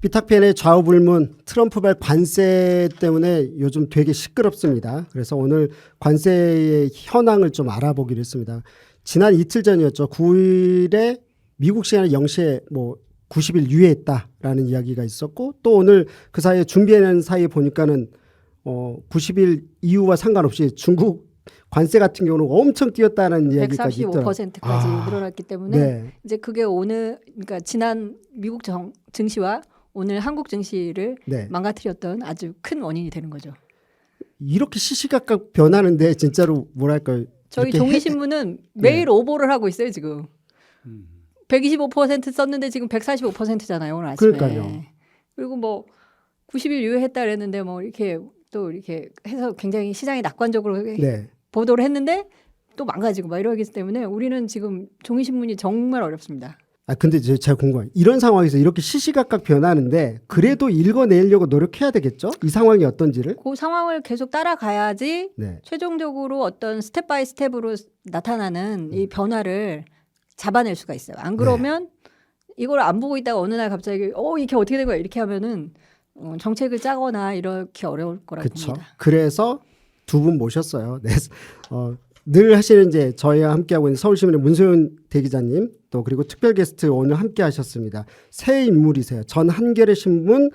비탁팬의 좌우불문 트럼프발 관세 때문에 요즘 되게 시끄럽습니다. 그래서 오늘 관세의 현황을 좀 알아보기로 했습니다. 지난 이틀 전이었죠. 9일에 미국 시간에 0시에 뭐 90일 유예했다라는 이야기가 있었고 또 오늘 그 사이에 준비하는 사이에 보니까는 90일 이후와 상관없이 중국 관세 같은 경우는 엄청 뛰었다는 이야기까지 있더라고요. 135%까지 늘어났기 때문에 네. 이제 그게 오늘 그러니까 지난 미국 증시와 오늘 한국 증시를 네. 망가뜨렸던 아주 큰 원인이 되는 거죠. 이렇게 시시각각 변하는데 진짜로 뭐랄까요. 저희 종이신문은 매일 오보를 하고 있어요 지금. 125% 썼는데 지금 145%잖아요 오늘 아침에. 그러니까요. 그리고 뭐 90일 유예했다 그랬는데 뭐 이렇게 또 이렇게 해서 굉장히 시장이 낙관적으로 네. 보도를 했는데 또 망가지고 막 이러기 때문에 우리는 지금 종이신문이 정말 어렵습니다. 근데 제가 궁금해요. 이런 상황에서 이렇게 시시각각 변하는데 그래도 읽어내려고 노력해야 되겠죠? 이 상황이 어떤지를? 그 상황을 계속 따라가야지 네. 최종적으로 어떤 스텝 바이 스텝으로 나타나는 이 변화를 잡아낼 수가 있어요. 안 그러면 이걸 안 보고 있다가 어느 날 갑자기 이게 어떻게 된 거야 이렇게 하면은 정책을 짜거나 이렇게 어려울 거라고 그렇죠. 봅니다. 그래서 두 분 모셨어요. 네. 늘 하시는 이제 저희와 함께하고 있는 서울신문의 문소연 대기자님 또 그리고 특별 게스트 오늘 함께하셨습니다. 새 인물이세요. 전 한겨레 신문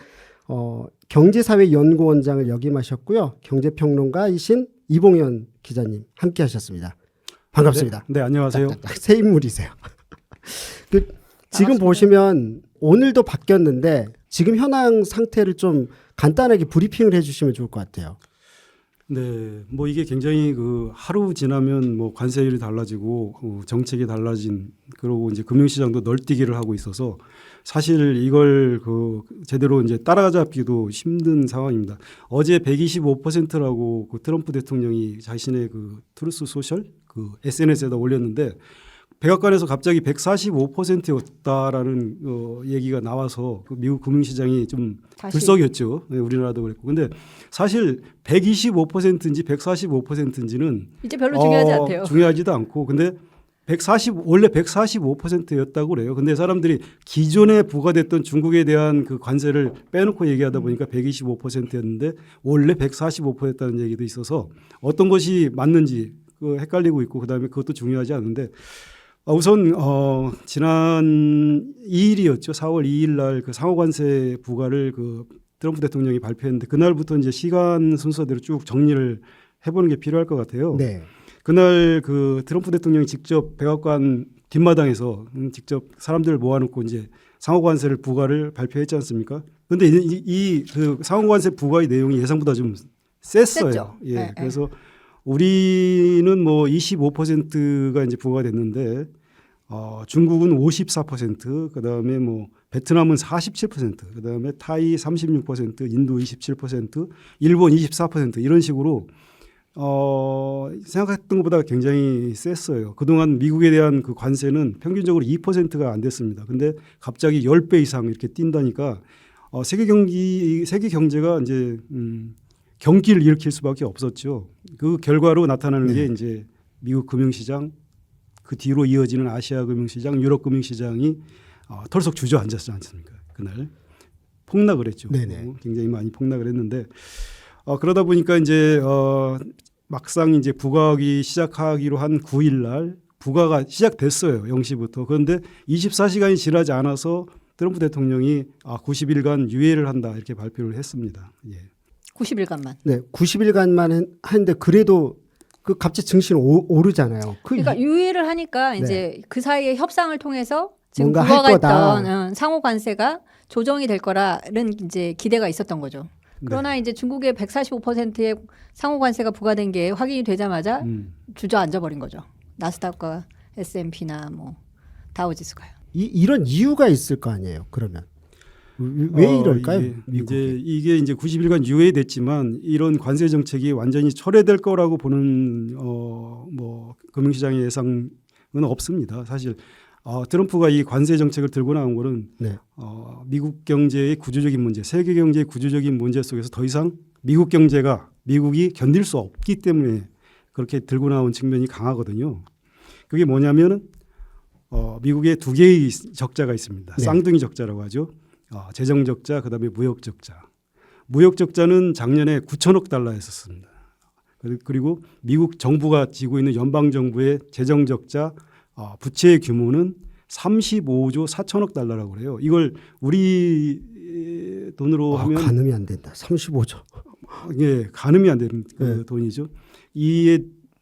경제사회연구원장을 역임하셨고요. 경제평론가이신 이봉현 기자님 함께하셨습니다. 반갑습니다. 네, 안녕하세요. 새 인물이세요. 지금 보시면 오늘도 바뀌었는데 지금 현황 상태를 좀 간단하게 브리핑을 해주시면 좋을 것 같아요. 네, 뭐 이게 굉장히 하루 지나면 뭐 관세율이 달라지고 정책이 달라진 그러고 이제 금융시장도 널뛰기를 하고 있어서 사실 이걸 제대로 이제 따라잡기도 힘든 상황입니다. 어제 125%라고 트럼프 대통령이 자신의 트루스 소셜 SNS에다 올렸는데 백악관에서 갑자기 145%였다라는 얘기가 나와서 미국 금융시장이 좀 들썩였죠. 네, 우리나라도 그랬고. 근데 사실 125%인지 145%인지는 이제 별로 중요하지 않대요. 중요하지도 않고. 근데 원래 145%였다고 그래요. 근데 사람들이 기존에 부과됐던 중국에 대한 그 관세를 빼놓고 얘기하다 보니까 125%였는데 원래 145%였다는 얘기도 있어서 어떤 것이 맞는지 헷갈리고 있고 그다음에 그것도 중요하지 않은데 우선 지난 2일이었죠. 4월 2일 날 상호관세 부과를 트럼프 대통령이 발표했는데 그날부터 이제 시간 순서대로 쭉 정리를 해보는 게 필요할 것 같아요. 네. 그날 트럼프 대통령이 직접 백악관 뒷마당에서 직접 사람들을 모아놓고 이제 상호관세를 부과를 발표했지 않습니까? 그런데 이 상호관세 부과의 내용이 예상보다 좀 셌어요. 예, 네, 그래서 우리는 뭐 25%가 이제 부과됐는데 중국은 54%, 그다음에 뭐 베트남은 47%, 그다음에 타이 36%, 인도 27%, 일본 24% 이런 식으로 생각했던 것보다 굉장히 셌어요. 그동안 미국에 대한 그 관세는 평균적으로 2%가 안 됐습니다. 근데 갑자기 10배 이상 이렇게 뛴다니까 세계 경제가 이제 경기를 일으킬 수밖에 없었죠. 그 결과로 나타나는 게 이제 미국 금융시장, 그 뒤로 이어지는 아시아 금융시장, 유럽 금융시장이 털썩 주저앉았지 않습니까? 그날 폭락을 했죠. 굉장히 많이 폭락을 했는데 그러다 보니까 이제 막상 이제 부과하기 시작하기로 한 9일 날 부과가 시작됐어요. 0시부터. 그런데 24시간이 지나지 않아서 트럼프 대통령이 90일간 유예를 한다 이렇게 발표를 했습니다. 예. 90일간만. 네, 90일간만 하는데 그래도 갑자기 증시는 오르잖아요. 그러니까 유예를 하니까 이제 그 사이에 협상을 통해서 지금 뭔가 할 부과했던 상호 관세가 조정이 될 거라는 이제 기대가 있었던 거죠. 그러나 이제 중국의 145%의 상호 관세가 부과된 게 확인이 되자마자 주저앉아 버린 거죠. 나스닥과 S&P나 뭐 다우지수가요. 이런 이유가 있을 거 아니에요. 그러면 왜 이럴까요? 이게 이제 90일간 유예됐지만 이런 관세 정책이 완전히 철회될 거라고 보는 뭐 금융시장의 예상은 없습니다. 사실 트럼프가 이 관세 정책을 들고 나온 거는 미국 경제의 구조적인 문제, 세계 경제의 구조적인 문제 속에서 더 이상 미국이 견딜 수 없기 때문에 그렇게 들고 나온 측면이 강하거든요. 그게 뭐냐면은 미국에 두 개의 적자가 있습니다. 쌍둥이 적자라고 하죠. 재정 적자, 그다음에 무역 적자. 무역 적자는 작년에 9천억 달러였었습니다. 그리고 미국 정부가 지고 있는 연방 정부의 재정 적자, 부채의 규모는 35조 4천억 달러라고 그래요. 이걸 우리 돈으로 하면 가늠이 안 된다. 35조. 예, 가늠이 안 되는 그 네. 돈이죠. 이에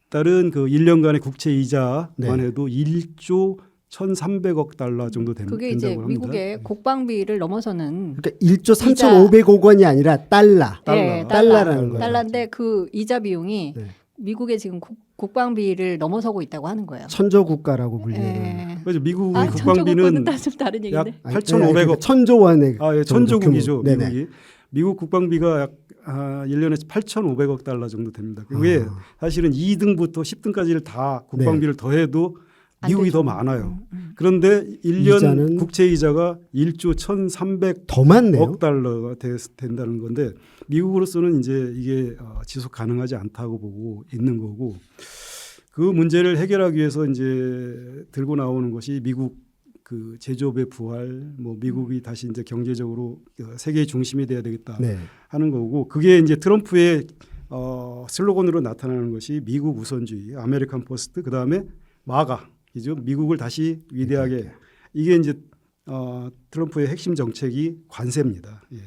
따른 그 1년간의 국채 이자만 네. 해도 1조 1,300억 달러 정도 그게 이제 된다고 합니다. 미국의 국방비를 넘어서는 그러니까 1조 3,500억 원이 아니라 달러. 예, 달러라는 거예요. 달러인데 그 이자 비용이 네. 미국의 지금 국방비를 넘어서고 있다고 하는 거예요. 천조 국가라고 불리는. 예. 그래서 미국의 아, 국방비는 좀 다른 약 얘기인데. 8,500억. 천조 원의 예, 정도 천조국이죠. 규모. 네네. 미국이. 미국 국방비가 약 1년에 8,500억 달러 정도 됩니다. 그게 사실은 2등부터 10등까지를 다 국방비를 더해도 안 미국이 되죠. 더 많아요. 그런데 1년 이자는 국채 이자가 1조 1,300억 더 많네요. 달러가 된다는 건데 미국으로서는 이제 이게 지속 가능하지 않다고 보고 있는 거고 그 문제를 해결하기 위해서 이제 들고 나오는 것이 미국 그 제조업의 부활, 뭐 미국이 다시 이제 경제적으로 세계의 중심이 돼야 되겠다 네. 하는 거고 그게 이제 트럼프의 슬로건으로 나타나는 것이 미국 우선주의, 아메리칸 퍼스트, 그 다음에 마가이죠. 미국을 다시 위대하게 이게 이제 트럼프의 핵심 정책이 관세입니다. 예.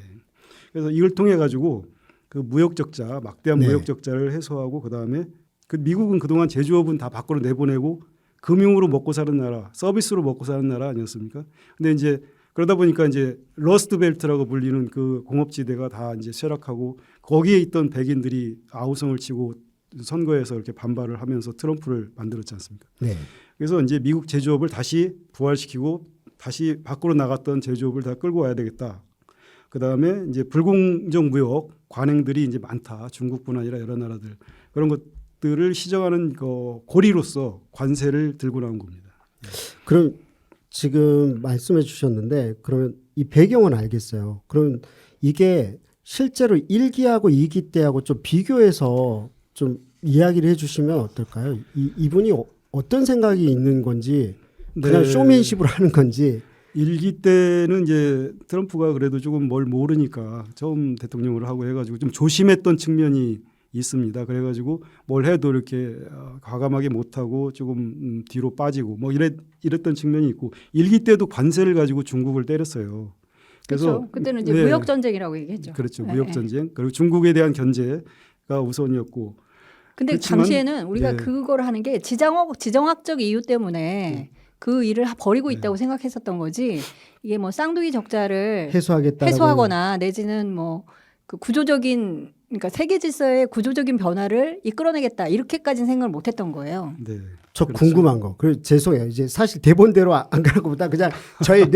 그래서 이걸 통해 가지고 그 무역 적자, 막대한 네. 무역 적자를 해소하고 그 다음에 그 미국은 그동안 제조업은 다 밖으로 내보내고 금융으로 먹고 사는 나라, 서비스로 먹고 사는 나라 아니었습니까? 근데 이제 그러다 보니까 이제 러스트 벨트라고 불리는 그 공업지대가 다 이제 쇠락하고 거기에 있던 백인들이 아우성을 치고 선거에서 이렇게 반발을 하면서 트럼프를 만들었지 않습니까? 네. 그래서 이제 미국 제조업을 다시 부활시키고 다시 밖으로 나갔던 제조업을 다 끌고 와야 되겠다. 그 다음에 이제 불공정 무역 관행들이 이제 많다. 중국뿐 아니라 여러 나라들 그런 것들을 시정하는 그 고리로서 관세를 들고 나온 겁니다. 그럼 지금 말씀해 주셨는데 그러면 이 배경은 알겠어요. 그럼 이게 실제로 1기하고 2기 때하고 좀 비교해서 좀 이야기를 해 주시면 어떨까요? 이분이 어떤 생각이 있는 건지 그냥 네. 쇼맨십으로 하는 건지. 1기 때는 이제 트럼프가 그래도 조금 뭘 모르니까 처음 대통령으로 하고 해가지고 좀 조심했던 측면이 있습니다. 그래가지고 뭘 해도 이렇게 과감하게 못하고 조금 뒤로 빠지고 뭐 이랬던 측면이 있고 1기 때도 관세를 가지고 중국을 때렸어요. 그렇죠. 그때는 이제 네. 무역 전쟁이라고 얘기했죠. 그렇죠. 네. 무역 전쟁 그리고 중국에 대한 견제가 우선이었고. 근데 그렇지만, 당시에는 우리가 네. 그걸 하는 게 지정학적 이유 때문에 그 일을 버리고 있다고 생각했었던 거지. 이게 뭐 쌍둥이 적자를 해소하거나 내지는 뭐 그 구조적인 그러니까 세계 질서의 구조적인 변화를 이끌어내겠다 이렇게까지는 생각을 못했던 거예요. 네. 저 그렇죠. 궁금한 거. 그래 죄송해요. 이제 사실 대본대로 안 가는 것보다 그냥 저의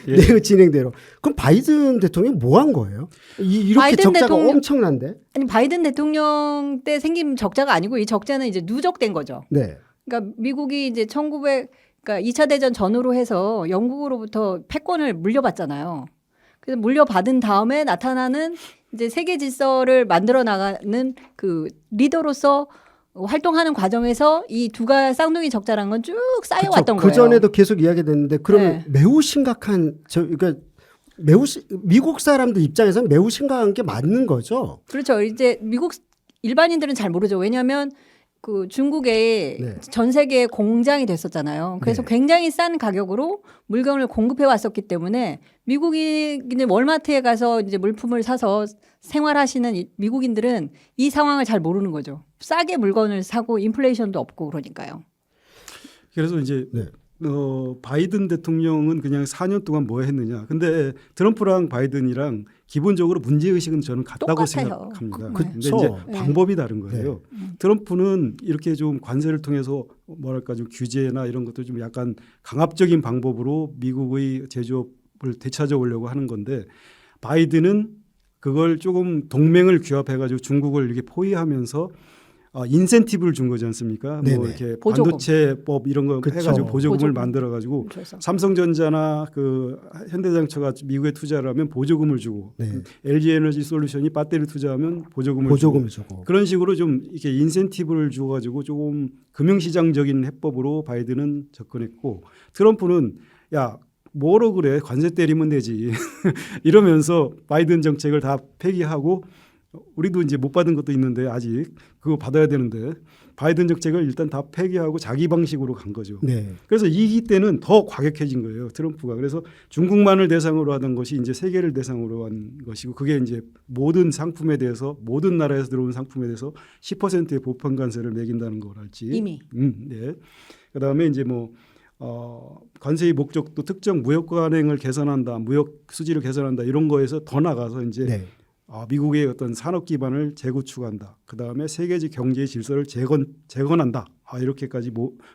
예. 내 진행대로. 그럼 바이든 대통령이 뭐 한 거예요? 이렇게 바이든 적자가 대통령- 엄청난데? 아니 바이든 대통령 때 생긴 적자가 아니고 이 적자는 이제 누적된 거죠. 네. 그러니까 미국이 이제 그러니까 2차 대전 전후로 해서 영국으로부터 패권을 물려받잖아요. 그래서 물려받은 다음에 나타나는 이제 세계 질서를 만들어 나가는 그 리더로서 활동하는 과정에서 이 쌍둥이 적자라는 건 쭉 쌓여왔던 거예요. 그 전에도 계속 이야기됐는데 그러면 네. 매우 심각한 그러니까 미국 사람들 입장에서는 매우 심각한 게 맞는 거죠. 그렇죠. 이제 미국 일반인들은 잘 모르죠. 왜냐하면 그 중국에 네. 전 세계에 공장이 됐었잖아요. 그래서 네. 굉장히 싼 가격으로 물건을 공급해 왔었기 때문에 미국인들 월마트에 가서 이제 물품을 사서 생활하시는 미국인들은 이 상황을 잘 모르는 거죠. 싸게 물건을 사고 인플레이션도 없고 그러니까요. 그래서 이제 네. 바이든 대통령은 그냥 4년 동안 뭐 했느냐. 근데 트럼프랑 바이든이랑 기본적으로 문제의식은 저는 같다고 똑같아요. 생각합니다. 그- 근데 그쵸. 이제 방법이 다른 거예요. 네. 트럼프는 이렇게 좀 관세를 통해서 뭐랄까 좀 규제나 이런 것도 좀 약간 강압적인 방법으로 미국의 제조업을 되찾아 오려고 하는 건데 바이든은 그걸 조금 동맹을 규합해가지고 중국을 이렇게 포위하면서 인센티브를 준 거지 않습니까? 네네. 뭐 이렇게 보조금. 반도체법 이런 거 그쵸. 해가지고 보조금을 보조금. 만들어가지고 그래서 삼성전자나 그 현대자동차가 미국에 투자를 하면 보조금을 주고 네. LG 에너지 솔루션이 배터리 투자하면 보조금을 보조금을 주고 주고. 그런 식으로 좀 이렇게 인센티브를 주어가지고 조금 금융시장적인 해법으로 바이든은 접근했고 트럼프는 야 뭐로 그래 관세 때리면 되지 이러면서 바이든 정책을 다 폐기하고 우리도 이제 못 받은 것도 있는데 아직 그거 받아야 되는데 바이든 정책을 일단 다 폐기하고 자기 방식으로 간 거죠. 네. 그래서 이기 때는 더 과격해진 거예요. 트럼프가. 그래서 중국만을 대상으로 하던 것이 이제 세계를 대상으로 한 것이고 그게 이제 모든 상품에 대해서 모든 나라에서 들어온 상품에 대해서 10%의 보편 관세를 매긴다는 걸 알지. 이미. 네. 그다음에 이제 뭐 관세의 목적도 특정 무역 관행을 개선한다, 무역 수지를 개선한다 이런 거에서 더 나가서 이제 네. 미국의 어떤 산업 기반을 재구축한다. 그다음에 세계적 경제의 질서를 재건한다. 이렇게까지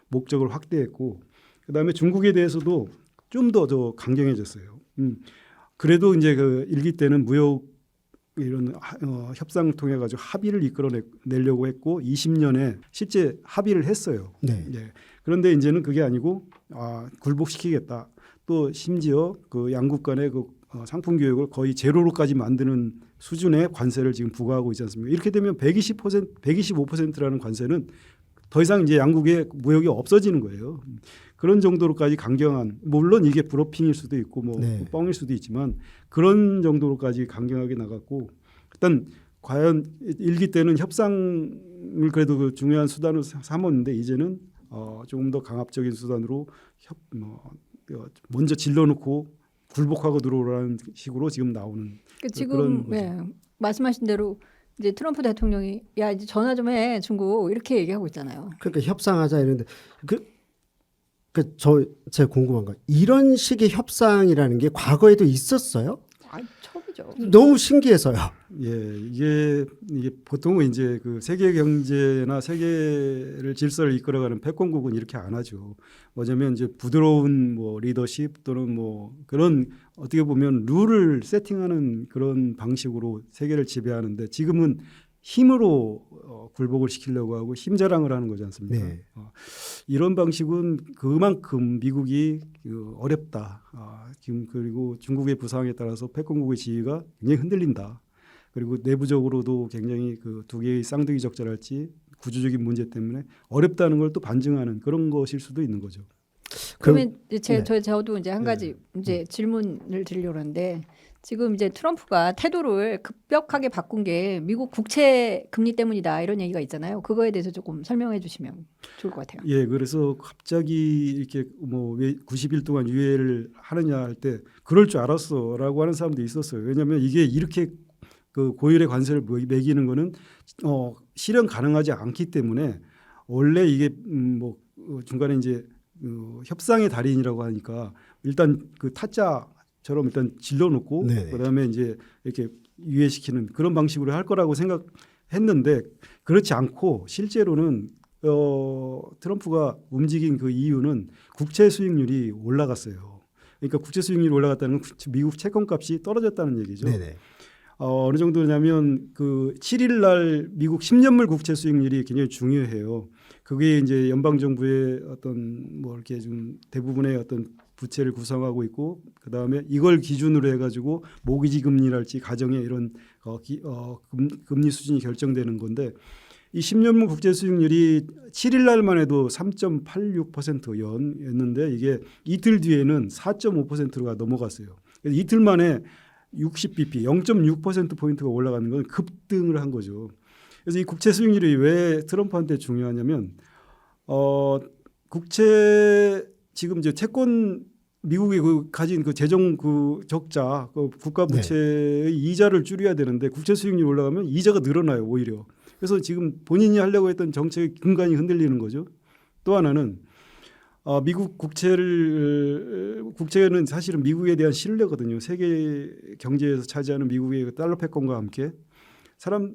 목적을 확대했고 그다음에 중국에 대해서도 좀 더 강경해졌어요. 그래도 이제 그 일기 때는 무역 이런 협상 통해 가지고 합의를 이끌어내려고 했고 20년에 실제 합의를 했어요. 네. 예. 그런데 이제는 그게 아니고 굴복시키겠다. 또 심지어 그 양국 간의 그 상품 교역을 거의 제로로까지 만드는 수준의 관세를 지금 부과하고 있지 않습니까? 이렇게 되면 125%라는 관세는 더 이상 이제 양국의 무역이 없어지는 거예요. 그런 정도로까지 강경한 물론 이게 브로핑일 수도 있고 뭐 네. 뻥일 수도 있지만 그런 정도로까지 강경하게 나갔고 일단 과연 일기 때는 협상을 그래도 그 중요한 수단으로 삼았는데 이제는 조금 더 강압적인 수단으로 먼저 질러놓고 굴복하고 들어오라는 식으로 지금 나오는 지금 그런 말씀하신 대로 이제 트럼프 대통령이 야 이제 전화 좀 해 중국 이렇게 얘기하고 있잖아요. 그러니까 협상하자 이런데 제가 궁금한 거 이런 식의 협상이라는 게 과거에도 있었어요? 처음이죠. 너무 신기해서요. 예, 이게 보통은 이제 그 세계 경제나 세계를 질서를 이끌어가는 패권국은 이렇게 안 하죠. 뭐냐면 이제 부드러운 뭐 리더십 또는 뭐 그런 어떻게 보면 룰을 세팅하는 그런 방식으로 세계를 지배하는데 지금은 힘으로 굴복을 시키려고 하고 힘 자랑을 하는 거지 않습니까? 네. 이런 방식은 그만큼 미국이 어렵다. 지금 그리고 중국의 부상에 따라서 패권국의 지위가 굉장히 흔들린다. 그리고 내부적으로도 굉장히 그 두 개의 쌍둥이 적자랄지 구조적인 문제 때문에 어렵다는 걸 또 반증하는 그런 것일 수도 있는 거죠. 그러면 이제 저도 이제 한 가지 이제 질문을 드리려고 하는데 지금 이제 트럼프가 태도를 급격하게 바꾼 게 미국 국채 금리 때문이다 이런 얘기가 있잖아요. 그거에 대해서 조금 설명해 주시면 좋을 것 같아요. 예, 그래서 갑자기 이렇게 뭐 왜 90일 동안 유예를 하느냐 할 때 그럴 줄 알았어라고 하는 사람도 있었어요. 왜냐하면 이게 이렇게 그 고율의 관세를 매기는 거는 실현 가능하지 않기 때문에 원래 이게 뭐 중간에 이제 협상의 달인이라고 하니까 일단 그 타짜처럼 일단 질러놓고 네네. 그다음에 이제 이렇게 유예시키는 그런 방식으로 할 거라고 생각했는데 그렇지 않고 실제로는 트럼프가 움직인 그 이유는 국채 수익률이 올라갔어요. 그러니까 국채 수익률이 올라갔다는 건 미국 채권값이 떨어졌다는 얘기죠. 네네. 어느 정도냐면 그 7일 날 미국 10년물 국채 수익률이 굉장히 중요해요. 그게 이제 연방 정부의 어떤 뭐 이렇게 좀 대부분의 어떤 부채를 구성하고 있고 그다음에 이걸 기준으로 해 가지고 모기지 금리랄지 가정의 이런 금리 수준이 결정되는 건데 이 10년물 국채 수익률이 7일 날만 해도 3.86% 연이었는데 이게 이틀 뒤에는 4.5%가 넘어갔어요. 그래서 이틀 만에 60bp 0.6% 포인트가 올라가는 건 급등을 한 거죠. 그래서 이 국채 수익률이 왜 트럼프한테 중요하냐면 국채 지금 이제 채권 미국이 가진 그 재정 그 적자 그 국가 부채의 이자를 줄여야 되는데 국채 수익률이 올라가면 이자가 늘어나요 오히려. 그래서 지금 본인이 하려고 했던 정책의 근간이 흔들리는 거죠. 또 하나는 미국 국채는 사실은 미국에 대한 신뢰거든요. 세계 경제에서 차지하는 미국의 그 달러 패권과 함께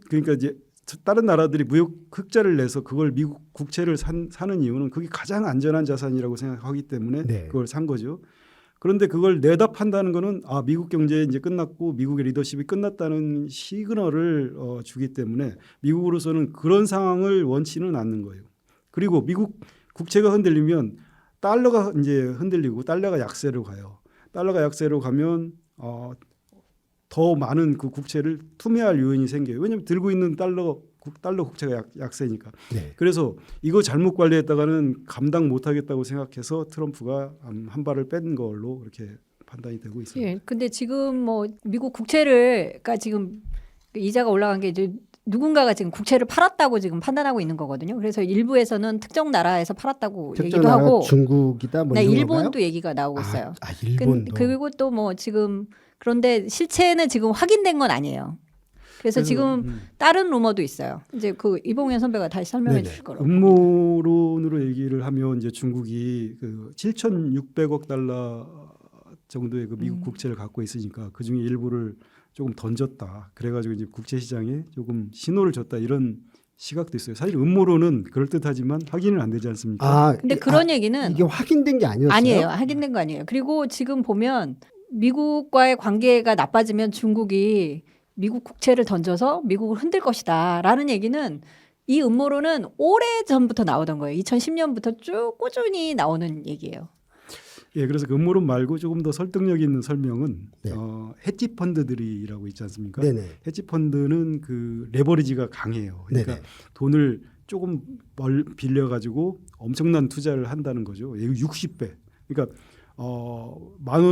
그러니까 이제 다른 나라들이 무역 흑자를 내서 그걸 미국 국채를 사는 이유는 그게 가장 안전한 자산이라고 생각하기 때문에 그걸 산 거죠. 그런데 그걸 내다 판다는 거는 미국 경제 이제 끝났고 미국의 리더십이 끝났다는 시그널을 주기 때문에 미국으로서는 그런 상황을 원치는 않는 거예요. 그리고 미국 국채가 흔들리면 달러가 이제 흔들리고 달러가 약세로 가요. 달러가 약세로 가면 더 많은 그 국채를 투매할 요인이 생겨요. 왜냐하면 들고 있는 달러 달러 국채가 약세니까. 네. 그래서 이거 잘못 관리했다가는 감당 못하겠다고 생각해서 트럼프가 한 발을 뺀 걸로 이렇게 판단이 되고 있습니다. 예. 근데 지금 뭐 미국 국채를 그러니까 지금 이자가 올라간 게 이제 누군가가 지금 국채를 팔았다고 지금 판단하고 있는 거거든요. 그래서 일부에서는 특정 나라에서 팔았다고 특정 얘기도 나라 하고 중국이다 뭐 네, 이런 일본도 건가요? 얘기가 나오고 있어요. 일본도. 그리고 또 뭐 지금 그런데 실체는 지금 확인된 건 아니에요. 그래서 지금 다른 루머도 있어요. 이제 그 이봉현 선배가 다시 설명해 네네. 주실 거라고. 음모론으로 얘기를 하면 이제 중국이 그 7,600억 달러 정도의 그 미국 국채를 갖고 있으니까 그 중에 일부를 조금 던졌다. 그래가지고 이제 국채 시장에 조금 신호를 줬다 이런 시각도 있어요. 사실 음모론은 그럴 듯하지만 확인은 안 되지 않습니까? 근데 그런 얘기는 이게 확인된 게 아니었어요? 아니에요. 확인된 거 아니에요. 그리고 지금 보면 미국과의 관계가 나빠지면 중국이 미국 국채를 던져서 미국을 흔들 것이다라는 얘기는 이 음모론은 오래 전부터 나오던 거예요. 2010년부터 쭉 꾸준히 나오는 얘기예요. 예, 그래서 그 음모론 말고 조금 더 설득력 있는 설명은 네. 헤지 펀드들이라고 있지 않습니까? 네네. 헤지 펀드는 그 레버리지가 강해요. 그러니까 네네. 돈을 조금 빌려 가지고 엄청난 투자를 한다는 거죠. 60배. 그러니까 만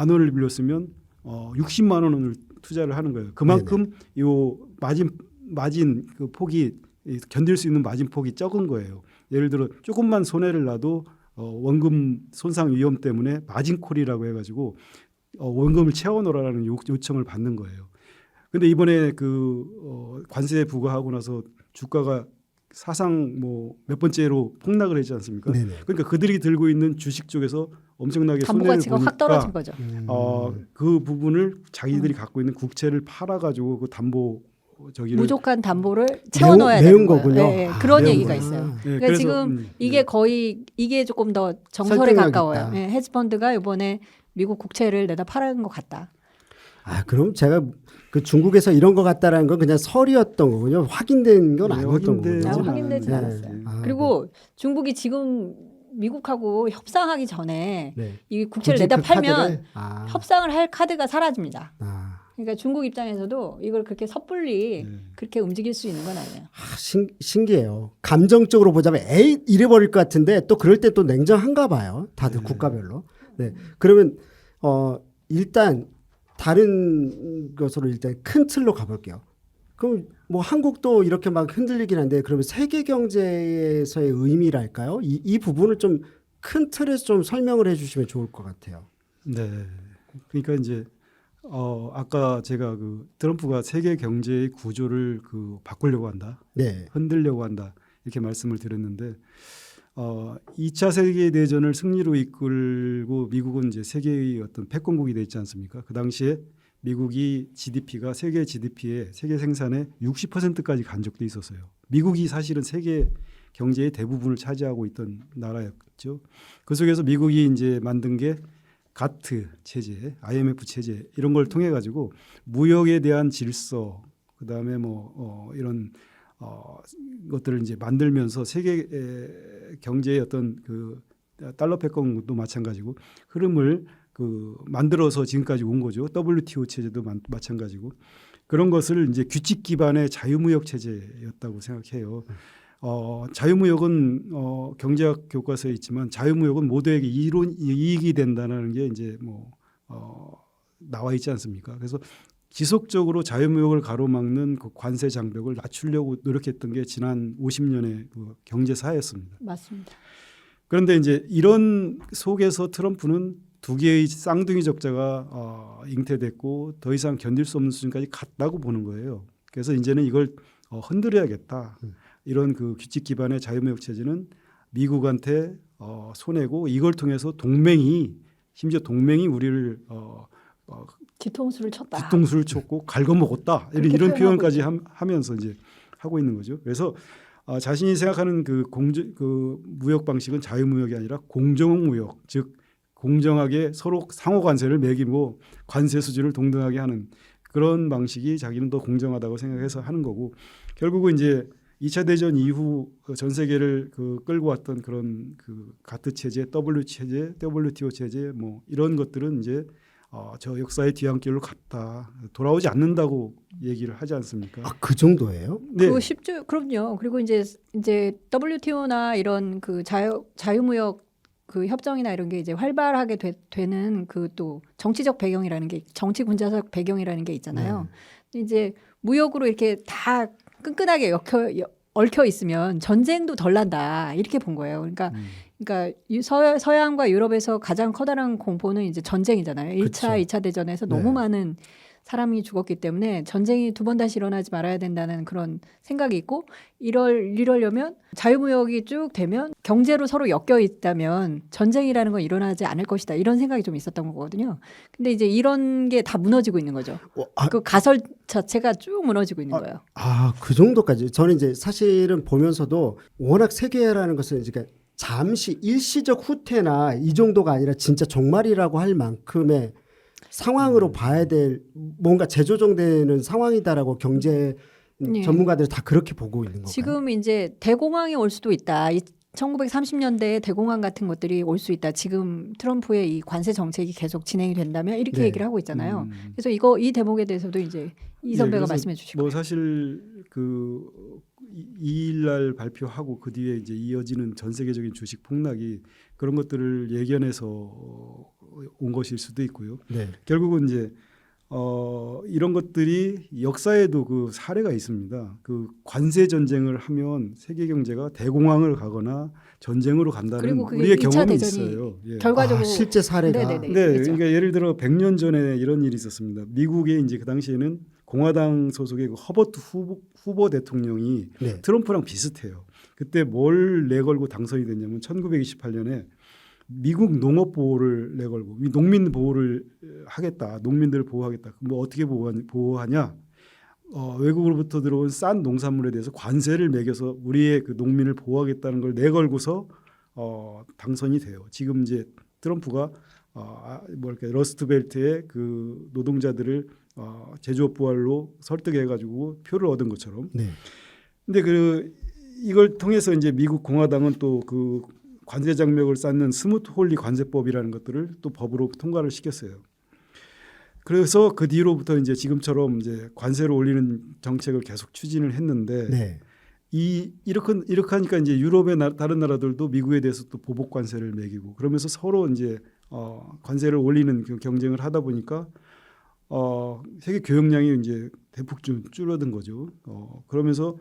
원을 빌렸으면 60만 원을 투자를 하는 거예요. 그만큼 요 마진 그 폭이 견딜 수 있는 마진 폭이 적은 거예요. 예를 들어 조금만 손해를 놔도 원금 손상 위험 때문에 마진콜이라고 해가지고 원금을 채워넣으라는 요청을 받는 거예요. 근데 이번에 그 관세 부과하고 나서 주가가 사상 뭐 몇 번째로 폭락을 했지 않습니까? 네네. 그러니까 그들이 들고 있는 주식 쪽에서 엄청나게 담보 손해를 가치가 보니까 확 떨어진 거죠. 그 부분을 자기들이 갖고 있는 국채를 팔아가지고 그 담보 저기를 부족한 담보를 채워넣어야 메운 되는 거예요. 거군요. 예, 예. 그런 메운 얘기가 거예요. 있어요. 네, 그러니까 그래서, 지금 이게 거의 이게 조금 더 정설에 설득력 가까워요. 있다. 예, 헤지펀드가 이번에 미국 국채를 내다 팔은 것 같다. 그럼 제가 그 중국에서 이런 것 같다라는 건 그냥 설이었던 거군요. 확인된 건 네, 아니었던 확인되지 거군요. 확인되진 네. 않았어요. 그리고 중국이 지금 미국하고 협상하기 전에 네. 이 국채를 굳이 내다 그 팔면 카드를? 협상을 할 카드가 사라집니다. 아. 그러니까 중국 입장에서도 이걸 그렇게 섣불리 그렇게 움직일 수 있는 건 아니에요. 신기해요. 감정적으로 보자면 에이 잃어버릴 것 같은데 또 그럴 때 또 냉정한가 봐요. 다들 국가별로. 네. 그러면 일단 다른 것으로 일단 큰 틀로 가볼게요. 그럼 뭐 한국도 이렇게 막 흔들리긴 한데 그러면 세계 경제에서의 의미랄까요? 이 부분을 좀 큰 틀에서 좀 설명을 해주시면 좋을 것 같아요. 네. 그러니까 이제 아까 제가 그 트럼프가 세계 경제의 구조를 그 바꾸려고 한다, 네. 흔들려고 한다 이렇게 말씀을 드렸는데 2차 세계 대전을 승리로 이끌고 미국은 이제 세계의 어떤 패권국이 됐지 않습니까? 그 당시에 미국이 GDP가 세계 GDP의 세계 생산의 60%까지 간 적도 있었어요. 미국이 사실은 세계 경제의 대부분을 차지하고 있던 나라였죠. 그 속에서 미국이 이제 만든 게 가트 체제, IMF 체제 이런 걸 통해 가지고 무역에 대한 질서, 그다음에 이런 것들을 이제 만들면서 세계 경제의 어떤 그 달러 패권도 마찬가지고 흐름을 그 만들어서 지금까지 온 거죠. WTO 체제도 마찬가지고 그런 것을 이제 규칙 기반의 자유무역 체제였다고 생각해요. 자유무역은 경제학 교과서에 있지만 자유무역은 모두에게 이익이 된다는 게 이제 나와 있지 않습니까? 그래서 지속적으로 자유무역을 가로막는 그 관세 장벽을 낮추려고 노력했던 게 지난 50년의 그 경제사였습니다. 맞습니다. 그런데 이제 이런 속에서 트럼프는 두 개의 쌍둥이 적자가 잉태됐고 더 이상 견딜 수 없는 수준까지 갔다고 보는 거예요. 그래서 이제는 이걸 흔들어야겠다. 이런 그 규칙 기반의 자유무역 체제는 미국한테 손해고 이걸 통해서 심지어 동맹이 우리를 뒤통수를 쳤다. 뒤통수를 쳤고 갉아먹었다. 이런 표현까지 하면서 이제 하고 있는 거죠. 그래서 자신이 생각하는 그 무역 방식은 자유무역이 아니라 공정무역, 즉 공정하게 서로 상호 관세를 매기고 관세 수준을 동등하게 하는 그런 방식이 자기는 더 공정하다고 생각해서 하는 거고 결국은 이제 2차 대전 이후 전 세계를 끌고 왔던 그런 그 가트 체제, WTO 체제 이런 것들은 이제 저 역사의 뒤안길로 갔다 돌아오지 않는다고 얘기를 하지 않습니까? 아, 그 정도예요? 네. 그거 쉽죠. 그럼요. 그리고 이제 WTO나 이런 그 자유무역 그 협정이나 이런 게 이제 활발하게 되는 그 또 정치적 배경이라는 게 정치 군사적 배경이라는 게 있잖아요. 이제 무역으로 이렇게 다 끈끈하게 얽혀 있으면 전쟁도 덜 난다 이렇게 본 거예요. 그러니까 서양과 유럽에서 가장 커다란 공포는 이제 전쟁이잖아요. 1차, 그쵸. 2차 대전에서 네. 너무 많은 사람이 죽었기 때문에 전쟁이 두 번 다시 일어나지 말아야 된다는 그런 생각이 있고 이러려면 자유무역이 쭉 되면 경제로 서로 엮여 있다면 전쟁이라는 건 일어나지 않을 것이다. 이런 생각이 좀 있었던 거거든요. 근데 이제 이런 게 다 무너지고 있는 거죠. 그 가설 자체가 쭉 무너지고 있는 거예요. 그 정도까지. 저는 이제 사실은 보면서도 워낙 세계라는 것은 이제 잠시 일시적 후퇴나 이 정도가 아니라 진짜 종말이라고 할 만큼의 상황으로 봐야 될 뭔가 재조정되는 상황이다라고 경제 전문가들이 다 그렇게 보고 있는 건가요? 지금 이제 대공황이 올 수도 있다. 1930년대에 대공황 같은 것들이 올 수 있다. 지금 트럼프의 이 관세 정책이 계속 진행이 된다면 이렇게 네. 얘기를 하고 있잖아요. 그래서 이 대목에 대해서도 이제 이 선배가 말씀해 주시고. 뭐 사실 그 2일 날 발표하고 그 뒤에 이제 이어지는 전 세계적인 주식 폭락이 그런 것들을 예견해서 온 것일 수도 있고요. 네. 결국은 이제 이런 것들이 역사에도 그 사례가 있습니다. 그 관세 전쟁을 하면 세계 경제가 대공황을 가거나 전쟁으로 간다는 그리고 그게 우리의 2차 경험이 대전이 있어요. 예. 결과적으로 실제 사례가 네네네. 네, 그렇죠. 그러니까 예를 들어 100년 전에 이런 일이 있었습니다. 미국에 이제 그 당시에는 공화당 소속의 그 허버트 후보 대통령이 네. 트럼프랑 비슷해요. 그때 뭘 내걸고 당선이 됐냐면 1928년에 미국 농업 보호를 내걸고 농민 보호를 하겠다. 농민들을 보호하겠다. 뭐 어떻게 보호하냐? 외국으로부터 들어온 싼 농산물에 대해서 관세를 매겨서 우리의 그 농민을 보호하겠다는 걸 내걸고서 당선이 돼요. 지금 이제 트럼프가 러스트벨트의 그 노동자들을 제조업 부활로 설득해가지고 표를 얻은 것처럼. 네. 근데 이걸 통해서 이제 미국 공화당은 또 그 관세 장벽을 쌓는 스무트 홀리 관세법이라는 것들을 또 법으로 통과를 시켰어요. 그래서 그 뒤로부터 이제 지금처럼 이제 관세를 올리는 정책을 계속 추진을 했는데 네. 이렇게 하니까 이제 유럽의 다른 나라들도 미국에 대해서 또 보복 관세를 매기고 그러면서 서로 이제 관세를 올리는 그 경쟁을 하다 보니까 세계 교역량이 이제 대폭 좀 줄어든 거죠. 그러면서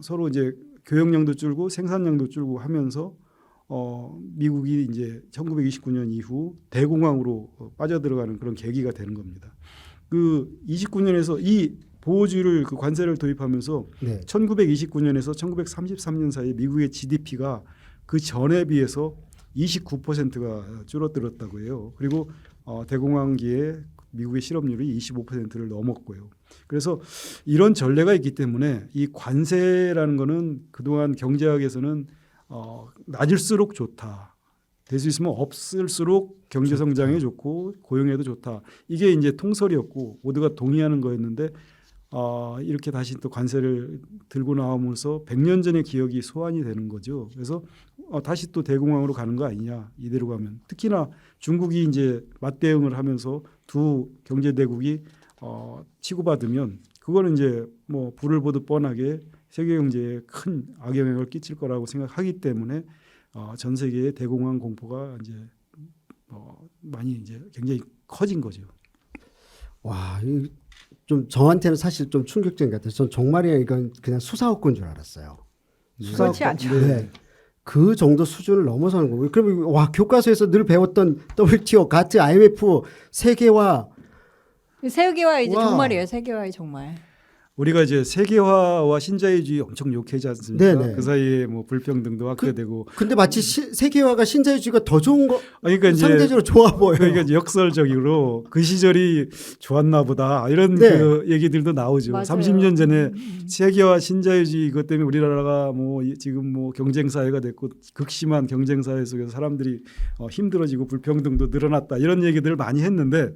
서로 이제 교역량도 줄고 생산량도 줄고 하면서 미국이 이제 1929년 이후 대공황으로 빠져들어가는 그런 계기가 되는 겁니다. 그 29년에서 이 보호주의를 그 관세를 도입하면서 네. 1929년에서 1933년 사이 미국의 GDP가 그 전에 비해서 29%가 줄어들었다고 해요. 그리고 대공황기에 미국의 실업률이 25%를 넘었고요. 그래서 이런 전례가 있기 때문에 이 관세라는 거는 그동안 경제학에서는 낮을수록 좋다. 될 수 있으면 없을수록 경제 성장에 좋고 고용에도 좋다. 이게 이제 통설이었고 모두가 동의하는 거였는데 이렇게 다시 또 관세를 들고 나오면서 100년 전의 기억이 소환이 되는 거죠. 그래서 다시 또 대공황으로 가는 거 아니냐 이대로 가면. 특히나 중국이 이제 맞대응을 하면서 두 경제 대국이 치고받으면 그거는 이제 뭐 불을 보듯 뻔하게 세계 경제에 큰 악영향을 끼칠 거라고 생각하기 때문에 전 세계의 대공황 공포가 이제 많이 이제 굉장히 커진 거죠. 와, 좀 저한테는 사실 좀 충격적인 것 같아요. 전 정말이야 이건 그냥 수사업권 줄 알았어요. 그렇지 않죠. 네. 그 정도 수준을 넘어서는 거고요. 그러면 와 교과서에서 늘 배웠던 WTO, 가트, IMF 세계화 세계화 이제 와. 정말이에요. 세계화의 정말. 우리가 이제 세계화와 신자유주의 엄청 욕하지 않습니까? 네네. 그 사이에 뭐 불평등도 확대되고. 근데 마치 세계화가 신자유주의가 더 좋은 거 그러니까 이제 상대적으로 좋아 보여요. 그러니까 이제 역설적으로 그 시절이 좋았나 보다 이런 네. 그 얘기들도 나오죠. 맞아요. 30년 전에 세계화 신자유주의 이것 때문에 우리나라가 뭐 지금 뭐 경쟁 사회가 됐고 극심한 경쟁 사회 속에서 사람들이 힘들어지고 불평등도 늘어났다 이런 얘기들을 많이 했는데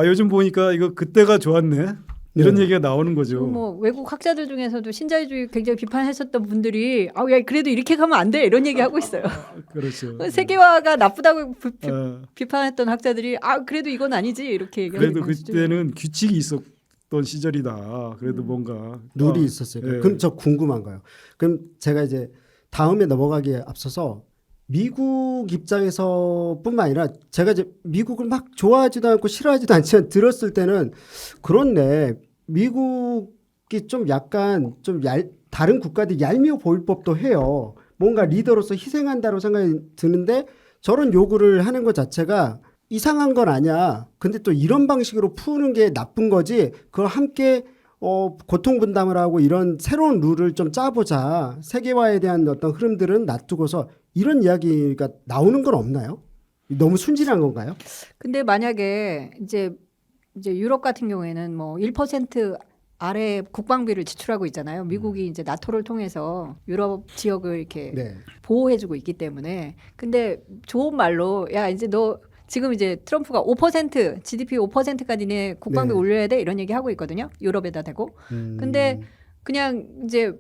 요즘 보니까 이거 그때가 좋았네. 이런 네. 얘기가 나오는 거죠. 뭐 외국 학자들 중에서도 신자유주의 굉장히 비판했었던 분들이 야 그래도 이렇게 가면 안 돼 이런 얘기 하고 있어요. 그렇죠. 세계화가 나쁘다고 어, 비판했던 학자들이 그래도 이건 아니지 이렇게 얘기하는 그래도 거죠. 그때는 규칙이 있었던 시절이다. 그래도 뭔가 룰이 어, 있었어요. 예. 그럼 저 궁금한 거예요. 그럼 제가 이제 다음에 넘어가기에 앞서서 미국 입장에서뿐만 아니라 제가 이제 미국을 막 좋아하지도 않고 싫어하지도 않지만 들었을 때는 그렇네. 미국이 좀 약간 다른 국가들 얄미워 보일 법도 해요. 뭔가 리더로서 희생한다고 생각이 드는데 저런 요구를 하는 것 자체가 이상한 건 아니야. 근데 또 이런 방식으로 푸는 게 나쁜 거지. 그걸 함께 고통 분담을 하고 이런 새로운 룰을 좀 짜보자. 세계화에 대한 어떤 흐름들은 놔두고서 이런 이야기가 나오는 건 없나요? 너무 순진한 건가요? 근데 만약에 이제 유럽 같은 경우에는 뭐 1% 아래 국방비를 지출하고 있잖아요. 미국이 이제 나토를 통해서 유럽 지역을 이렇게 네. 보호해주고 있기 때문에. 근데 좋은 말로 야 이제 너 지금 이제 트럼프가 5% GDP 5%까지 네 국방비 네. 올려야 돼 이런 얘기 하고 있거든요. 유럽에다 대고. 근데 그냥 이제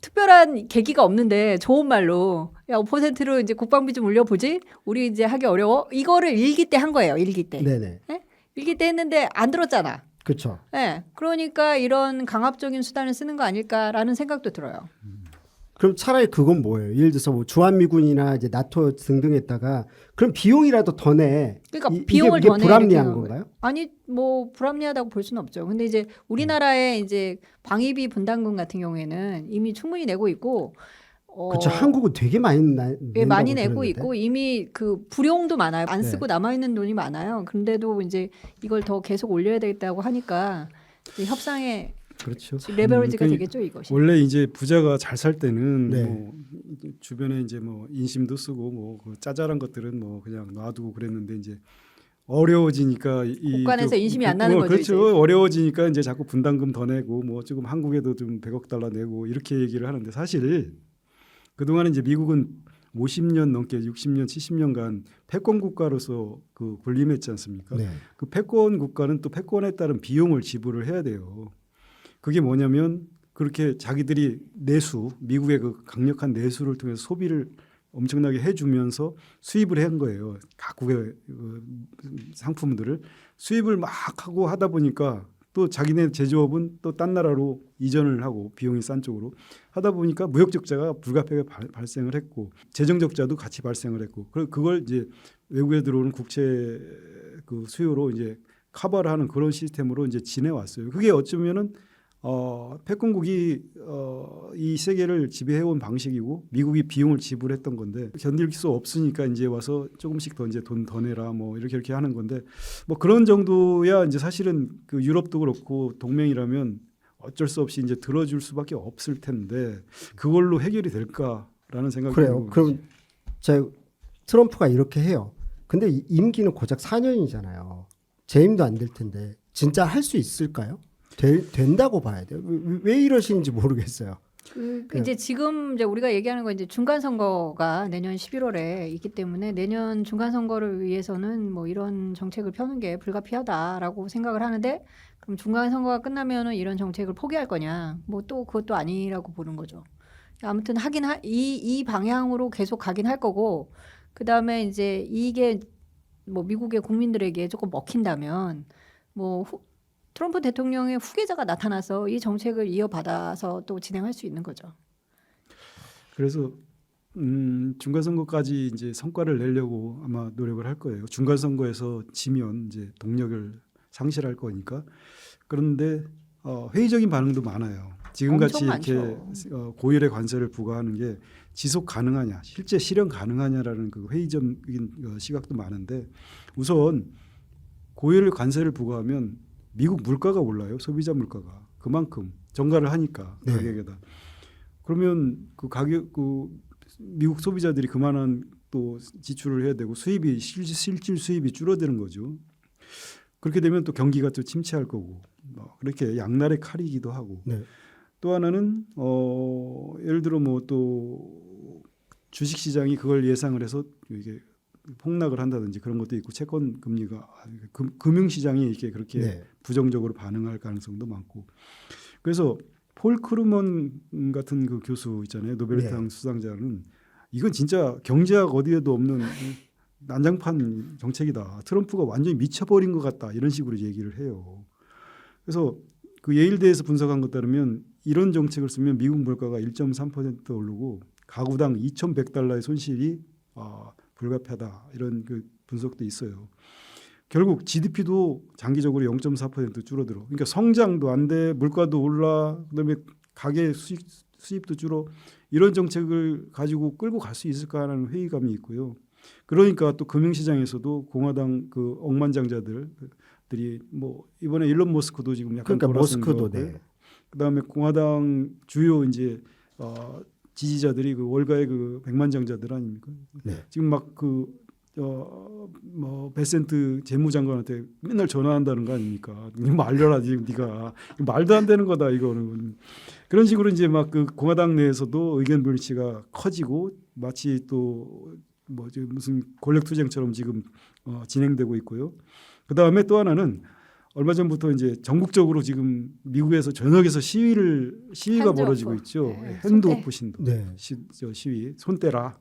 특별한 계기가 없는데 좋은 말로 야 5%로 이제 국방비 좀 올려보지. 우리 이제 하기 어려워. 이거를 일기 때 한 거예요. 일기 때. 네네. 예? 일기 때 했는데 안 들었잖아. 그렇죠. 예. 그러니까 이런 강압적인 수단을 쓰는 거 아닐까라는 생각도 들어요. 그럼 차라리 그건 뭐예요? 예를 들어서 뭐 주한미군이나 이제 나토 등등에다가 그럼 비용이라도 더 내. 그러니까 비용을 이게 더 내. 불합리한 이렇게 건가요? 아니 뭐 불합리하다고 볼 수는 없죠. 근데 이제 우리나라의 이제 방위비 분담금 같은 경우에는 이미 충분히 내고 있고 그렇죠. 한국은 되게 많이 예, 많이 낸다고 내고 들었는데. 있고 이미 그 불용도 많아요. 안 네. 쓰고 남아 있는 돈이 많아요. 근데도 이제 이걸 더 계속 올려야 되겠다고 하니까 이제 협상의 그렇죠. 레버리지가 그 되겠죠, 이것이. 원래 이제 부자가 잘 살 때는 네. 뭐 주변에 이제 뭐 인심도 쓰고 뭐그 짜잘한 것들은 뭐 그냥 놔두고 그랬는데 이제 어려워지니까 국간에서 인심이 안 나는 거죠, 그렇죠. 이제. 어려워지니까 이제 자꾸 분담금 더 내고 뭐 지금 한국에도 좀 100억 달러 내고 이렇게 얘기를 하는데 사실 그동안 이제 미국은 50년 넘게 60년, 70년간 패권 국가로서 그 군림했지 않습니까? 네. 그 패권 국가는 또 패권에 따른 비용을 지불을 해야 돼요. 그게 뭐냐면 그렇게 자기들이 미국의 그 강력한 내수를 통해서 소비를 엄청나게 해주면서 수입을 한 거예요. 각국의 그 상품들을 수입을 막 하고 하다 보니까 또 자기네 제조업은 또 딴 나라로 이전을 하고 비용이 싼 쪽으로 하다 보니까 무역 적자가 불가피하게 발생을 했고 재정 적자도 같이 발생을 했고 그걸 이제 외국에 들어오는 국채 그 수요로 이제 커버를 하는 그런 시스템으로 이제 지내왔어요. 그게 어쩌면은 패권국이 이 세계를 지배해온 방식이고 미국이 비용을 지불했던 건데 견딜 수 없으니까 이제 와서 조금씩 더 이제 돈 더 내라 뭐 이렇게 하는 건데 뭐 그런 정도야 이제 사실은 그 유럽도 그렇고 동맹이라면 어쩔 수 없이 이제 들어줄 수밖에 없을 텐데 그걸로 해결이 될까라는 생각이 그래요. 들고 그럼 트럼프가 이렇게 해요. 근데 임기는 고작 4년이잖아요. 재임도 안 될 텐데 진짜 할 수 있을까요? 된다고 봐야 돼요. 왜 이러시는지 모르겠어요. 이제 지금 이제 우리가 얘기하는 건 이제 중간 선거가 내년 11월에 있기 때문에 내년 중간 선거를 위해서는 뭐 이런 정책을 펴는 게 불가피하다라고 생각을 하는데 그럼 중간 선거가 끝나면은 이런 정책을 포기할 거냐? 뭐 또 그것도 아니라고 보는 거죠. 아무튼 이 방향으로 계속 가긴 할 거고 그 다음에 이제 이게 뭐 미국의 국민들에게 조금 먹힌다면 뭐 트럼프 대통령의 후계자가 나타나서 이 정책을 이어받아서 또 진행할 수 있는 거죠. 그래서 중간 선거까지 이제 성과를 내려고 아마 노력을 할 거예요. 중간 선거에서 지면 이제 동력을 상실할 거니까. 그런데 회의적인 반응도 많아요. 지금같이 엄청 이렇게 많죠. 고율의 관세를 부과하는 게 지속 가능하냐, 실제 실현 가능하냐라는 그 회의적인 시각도 많은데 우선 고율의 관세를 부과하면 미국 물가가 올라요. 소비자 물가가 그만큼 정가를 하니까 네. 가격에다. 그러면 그 가격 미국 소비자들이 그만한 또 지출을 해야 되고 수입이 실질 수입이 줄어드는 거죠. 그렇게 되면 또 경기가 또 침체할 거고 그렇게 양날의 칼이기도 하고 네. 또 하나는 예를 들어 뭐 또 주식 시장이 그걸 예상을 해서 이게 폭락을 한다든지 그런 것도 있고 채권 금리가 금융시장이 이렇게 그렇게 네. 부정적으로 반응할 가능성도 많고 그래서 폴 크루먼 같은 그 교수 있잖아요. 노벨상 네. 수상자는 이건 진짜 경제학 어디에도 없는 난장판 정책이다. 트럼프가 완전히 미쳐버린 것 같다. 이런 식으로 얘기를 해요. 그래서 그 예일대에서 분석한 것 따르면 이런 정책을 쓰면 미국 물가가 1.3% 오르고 가구당 2,100달러의 손실이 불가피하다. 이런 그 분석도 있어요. 결국 GDP도 장기적으로 0.4% 줄어들어. 그러니까 성장도 안 돼, 물가도 올라, 그다음에 가계 수입도 줄어. 이런 정책을 가지고 끌고 갈 수 있을까 하는 회의감이 있고요. 그러니까 또 금융시장에서도 공화당 그 억만장자들이 뭐 이번에 일론 머스크도 지금 약간 그러니까 돌아선 머스크도 거고요. 네. 그다음에 공화당 주요 이제 지지자들이 그 월가의 그 백만장자들 아닙니까? 네. 지금 막 뭐 베센트 재무장관한테 맨날 전화한다는 거 아닙니까? 뭐 알려라 지금 네가 말도 안 되는 거다 이거는 그런 식으로 이제 막 그 공화당 내에서도 의견 불일치가 커지고 마치 또 뭐 무슨 권력투쟁처럼 지금 진행되고 있고요. 그 다음에 또 하나는 얼마 전부터 이제 전국적으로 지금 미국에서 전역에서 시위가 핸드오프. 벌어지고 있죠. 네, 핸드오프 신도 네. 시위 손 떼라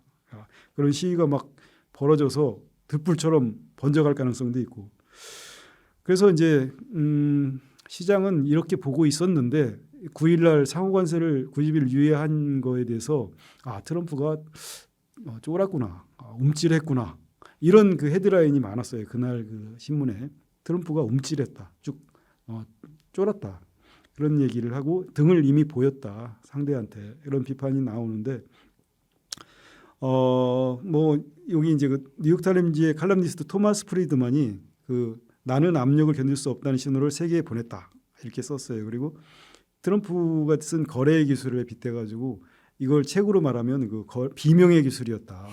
그런 시위가 막 벌어져서 들불처럼 번져갈 가능성도 있고 그래서 이제 시장은 이렇게 보고 있었는데 9일날 상호관세를 90일 유예한 거에 대해서 트럼프가 쫄았구나 움찔했구나 이런 그 헤드라인이 많았어요. 그날 그 신문에 트럼프가 움찔했다 쭉 쫄았다 그런 얘기를 하고 등을 이미 보였다 상대한테 이런 비판이 나오는데 뭐 여기 이제 그 뉴욕타임즈의 칼럼니스트 토마스 프리드만이 그 나는 압력을 견딜 수 없다는 신호를 세계에 보냈다 이렇게 썼어요. 그리고 트럼프가 쓴 거래의 기술에 빗대가지고 이걸 책으로 말하면 그 비명의 기술이었다.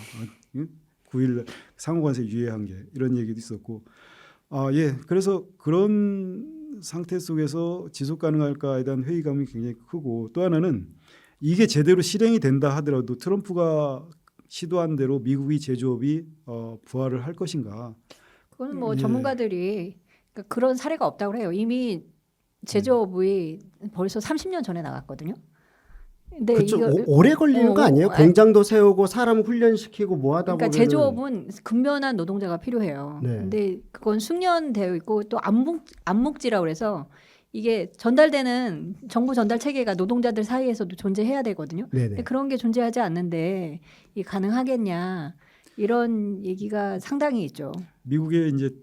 9일 상호관세 유예한 게 이런 얘기도 있었고 그래서 그런 상태 속에서 지속 가능할까에 대한 회의감이 굉장히 크고 또 하나는 이게 제대로 실행이 된다 하더라도 트럼프가 시도한 대로 미국의 제조업이 부활을 할 것인가? 그건 뭐 예. 전문가들이 그러니까 그런 사례가 없다고 해요. 이미 제조업이 벌써 30년 전에 나갔거든요. 근데 그렇죠. 이거 오래 걸리는 거 아니에요? 아니, 공장도 세우고 사람 훈련시키고 뭐 하다 그러니까 보면 제조업은 근면한 노동자가 필요해요. 네. 근데 그건 숙련되어 있고 또 암묵지라고 그래서 이게 전달되는 정보 전달 체계가 노동자들 사이에서도 존재해야 되거든요. 네네. 근데 그런 게 존재하지 않는데 이 가능하겠냐 이런 얘기가 상당히 있죠. 미국에 이제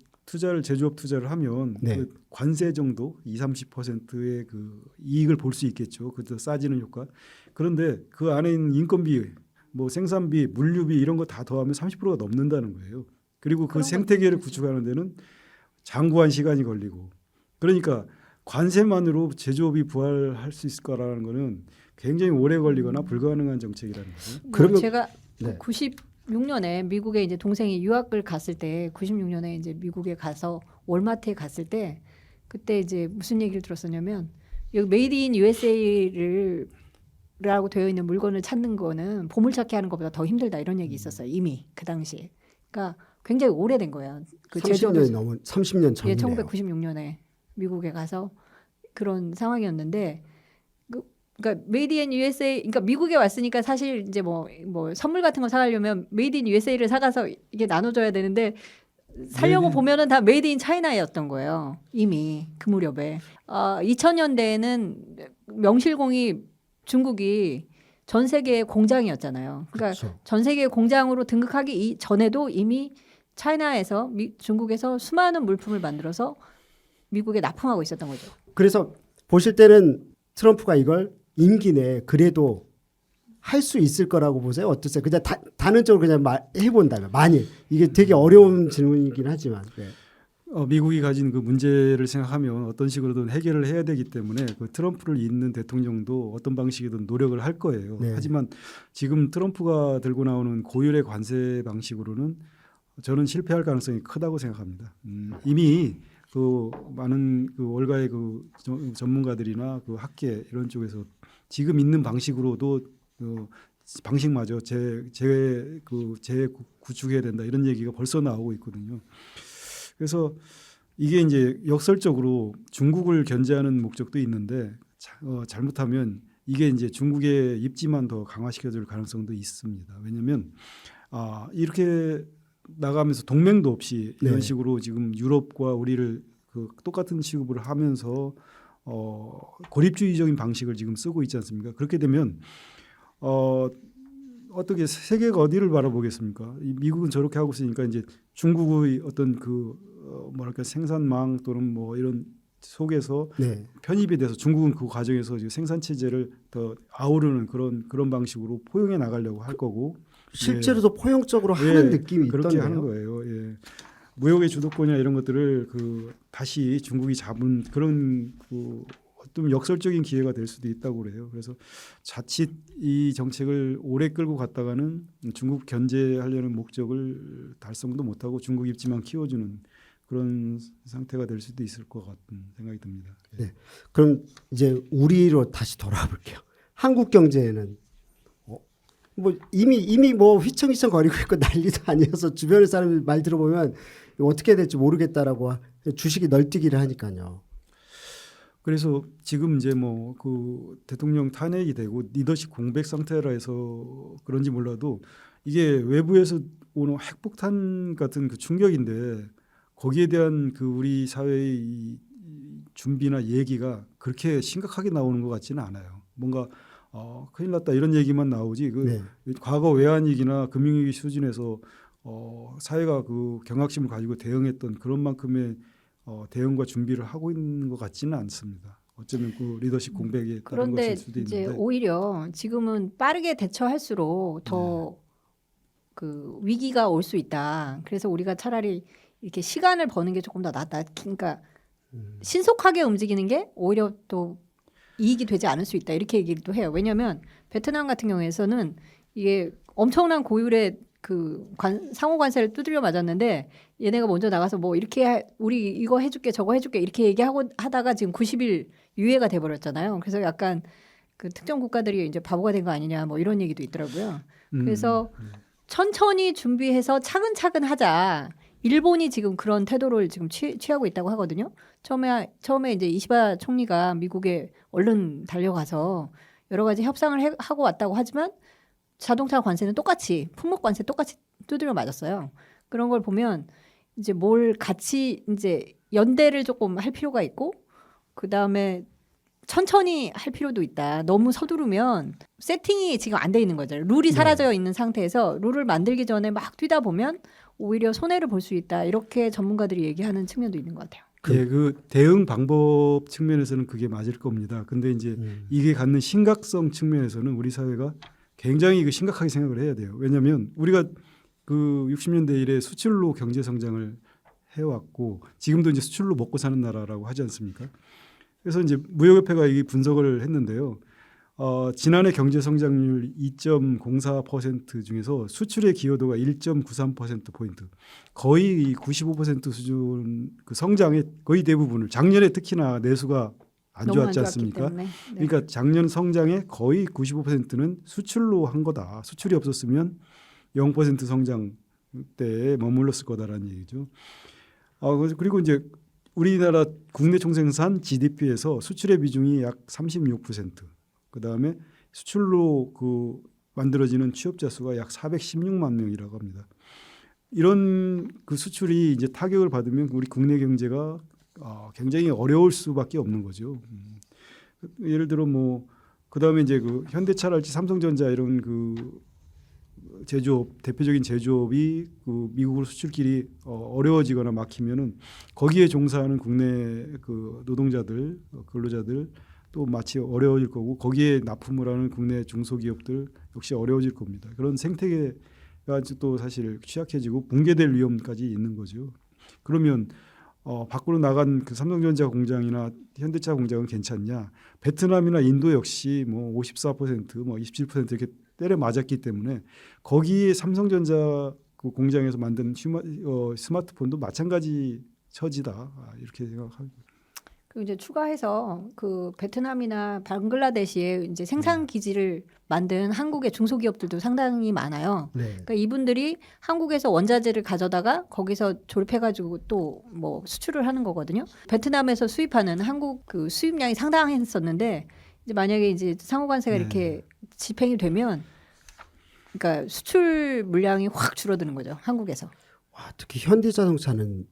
제조업 투자를 하면 네. 그 관세 정도 20-30%의 그 이익을 볼 수 있겠죠. 그것도 싸지는 효과. 그런데 그 안에 있는 인건비, 뭐 생산비, 물류비 이런 거 다 더하면 30%가 넘는다는 거예요. 그리고 그 그런 생태계를 것도 구축하는 데는 장구한 시간이 걸리고 그러니까 관세만으로 제조업이 부활할 수 있을 거라는 거는 굉장히 오래 걸리거나 불가능한 정책이라는 거죠. 그러면- 제가 네. 96년에 미국에 이제 동생이 유학을 갔을 때 96년에 이제 미국에 가서 월마트에 갔을 때 그때 이제 무슨 얘기를 들었었냐면 여기 메이드 인 USA를 라고 되어 있는 물건을 찾는 거는 보물찾기 하는 것보다 더 힘들다 이런 얘기 있었어요. 이미 그 당시에. 그러니까 굉장히 오래된 거예요. 그 30년 넘은 30년 예, 전이네요. 1996년에 미국에 가서 그런 상황이었는데 그러니까 메이드 인 USA 그러니까 미국에 왔으니까 사실 이제 뭐 선물 같은 거 사가려면 메이드 인 USA를 사가서 이게 나눠줘야 되는데 살려고 보면은 다 메이드 인 차이나였던 거예요. 이미 그 무렵에 2000년대에는 명실공히 중국이 전 세계의 공장이었잖아요. 그러니까 그렇죠. 전 세계 공장으로 등극하기 전에도 이미 차이나에서 중국에서 수많은 물품을 만들어서 미국에 납품하고 있었던 거죠. 그래서 보실 때는 트럼프가 이걸 임기 내에 그래도 할 수 있을 거라고 보세요? 어떠세요? 그냥 단언적으로 그냥 해본다면 만일 이게 되게 어려운 질문이긴 하지만 네. 미국이 가진 그 문제를 생각하면 어떤 식으로든 해결을 해야 되기 때문에 그 트럼프를 잇는 대통령도 어떤 방식이든 노력을 할 거예요. 네. 하지만 지금 트럼프가 들고 나오는 고율의 관세 방식으로는 저는 실패할 가능성이 크다고 생각합니다. 이미 그 많은 그 월가의 그 전문가들이나 그 학계 이런 쪽에서 지금 있는 방식으로도 방식마저 재구축해야 된다 이런 얘기가 벌써 나오고 있거든요. 그래서 이게 이제 역설적으로 중국을 견제하는 목적도 있는데 잘못하면 이게 이제 중국의 입지만 더 강화시켜줄 가능성도 있습니다. 왜냐하면 이렇게 나가면서 동맹도 없이 이런 네. 식으로 지금 유럽과 우리를 그 똑같은 취급을 하면서 고립주의적인 방식을 지금 쓰고 있지 않습니까? 그렇게 되면 어떻게 세계가 어디를 바라보겠습니까? 미국은 저렇게 하고 있으니까 이제 중국의 어떤 뭐랄까 생산망 또는 뭐 이런 속에서 네. 편입이 돼서 중국은 그 과정에서 지금 생산 체제를 더 아우르는 그런 방식으로 포용해 나가려고 할 거고 실제로도 포용적으로 하는 느낌이 그렇게 있던데요. 하는 거예요. 예. 무역의 주도권이나 이런 것들을 다시 중국이 잡은 그런 어떤 역설적인 기회가 될 수도 있다고 그래요. 그래서 자칫 이 정책을 오래 끌고 갔다가는 중국 견제하려는 목적을 달성도 못하고 중국 입지만 키워주는 그런 상태가 될 수도 있을 것 같은 생각이 듭니다. 네. 그럼 이제 우리로 다시 돌아와 볼게요. 한국 경제에는 뭐 이미 뭐 휘청휘청 거리고 있고 난리도 아니어서 주변의 사람들 말 들어보면 어떻게 해야 될지 모르겠다라고 주식이 널뛰기를 하니까요. 그래서 지금 이제 뭐 대통령 탄핵이 되고 리더십 공백 상태라 해서 그런지 몰라도 이게 외부에서 오는 핵폭탄 같은 충격인데 거기에 대한 우리 사회의 이 준비나 얘기가 그렇게 심각하게 나오는 것 같지는 않아요. 뭔가 큰일 났다 이런 얘기만 나오지 네. 과거 외환위기나 금융위기 수준에서 사회가 경각심을 가지고 대응했던 그런 만큼의 대응과 준비를 하고 있는 것 같지는 않습니다. 어쩌면 리더십 공백에 따른 그런데 것일 수도 이제 있는데 오히려 지금은 빠르게 대처할수록 더 위기가 올 수 있다. 그래서 우리가 차라리 이렇게 시간을 버는 게 조금 더 낫다. 그러니까 신속하게 움직이는 게 오히려 또 이익이 되지 않을 수 있다. 이렇게 얘기도 해요. 왜냐하면 베트남 같은 경우에서는 이게 엄청난 고율의 상호 관세를 두드려 맞았는데 얘네가 먼저 나가서 뭐 이렇게 우리 이거 해줄게 저거 해줄게 이렇게 얘기하고 하다가 지금 90일 유예가 돼버렸잖아요. 그래서 약간 특정 국가들이 이제 바보가 된 거 아니냐 뭐 이런 얘기도 있더라고요. 그래서 천천히 준비해서 차근차근 하자. 일본이 지금 그런 태도를 지금 취하고 있다고 하거든요. 처음에 이제 이시바 총리가 미국에 얼른 달려가서 여러 가지 협상을 하고 왔다고 하지만 자동차 관세는 똑같이 품목 관세 똑같이 두드려 맞았어요. 그런 걸 보면 이제 뭘 같이 이제 연대를 조금 할 필요가 있고 그 다음에 천천히 할 필요도 있다. 너무 서두르면 세팅이 지금 안 돼 있는 거죠. 룰이 사라져 있는 상태에서 룰을 만들기 전에 막 뛰다 보면 오히려 손해를 볼 수 있다. 이렇게 전문가들이 얘기하는 측면도 있는 것 같아요. 예, 대응 방법 측면에서는 그게 맞을 겁니다. 근데 이제 이게 갖는 심각성 측면에서는 우리 사회가 굉장히 심각하게 생각을 해야 돼요. 왜냐하면 우리가 60년대 이래 수출로 경제 성장을 해왔고 지금도 이제 수출로 먹고 사는 나라라고 하지 않습니까? 그래서 이제 무역협회가 이 분석을 했는데요. 지난해 경제 성장률 2.04% 중에서 수출의 기여도가 1.93% 포인트, 거의 95% 수준 성장의 거의 대부분을 작년에 특히나 내수가 안 좋았지 않습니까? 네. 그러니까 작년 성장의 거의 95%는 수출로 한 거다. 수출이 없었으면 0% 성장대에 머물렀을 거다라는 얘기죠. 그리고 이제 우리나라 국내 총생산 GDP에서 수출의 비중이 약 36%. 그다음에 수출로 만들어지는 취업자 수가 약 416만 명이라고 합니다. 이런 수출이 이제 타격을 받으면 우리 국내 경제가 굉장히 어려울 수밖에 없는 거죠. 예를 들어 그다음에 이제 현대차랄지 삼성전자 이런 제조업 대표적인 제조업이 미국으로 수출길이 어려워지거나 막히면은 거기에 종사하는 국내 노동자들 근로자들 또 마치 어려워질 거고 거기에 납품을 하는 국내 중소기업들 역시 어려워질 겁니다. 그런 생태계가 또 사실 취약해지고 붕괴될 위험까지 있는 거죠. 그러면 밖으로 나간 삼성전자 공장이나 현대차 공장은 괜찮냐? 베트남이나 인도 역시 54%, 27% 이렇게 때려 맞았기 때문에 거기에 삼성전자 공장에서 만든 스마트폰도 마찬가지 처지다 이렇게 생각합니다. 그리고 이제 추가해서 그 베트남이나 방글라데시에 이제 생산 기지를 만든 한국의 중소기업들도 상당히 많아요. 네. 그러니까 이분들이 한국에서 원자재를 가져다가 거기서 조립해가지고 또 뭐 수출을 하는 거거든요. 베트남에서 수입하는 한국 그 수입량이 상당했었는데 이제 만약에 이제 상호관세가 네. 이렇게 집행이 되면, 그러니까 수출 물량이 확 줄어드는 거죠, 한국에서. 와, 특히 현대자동차는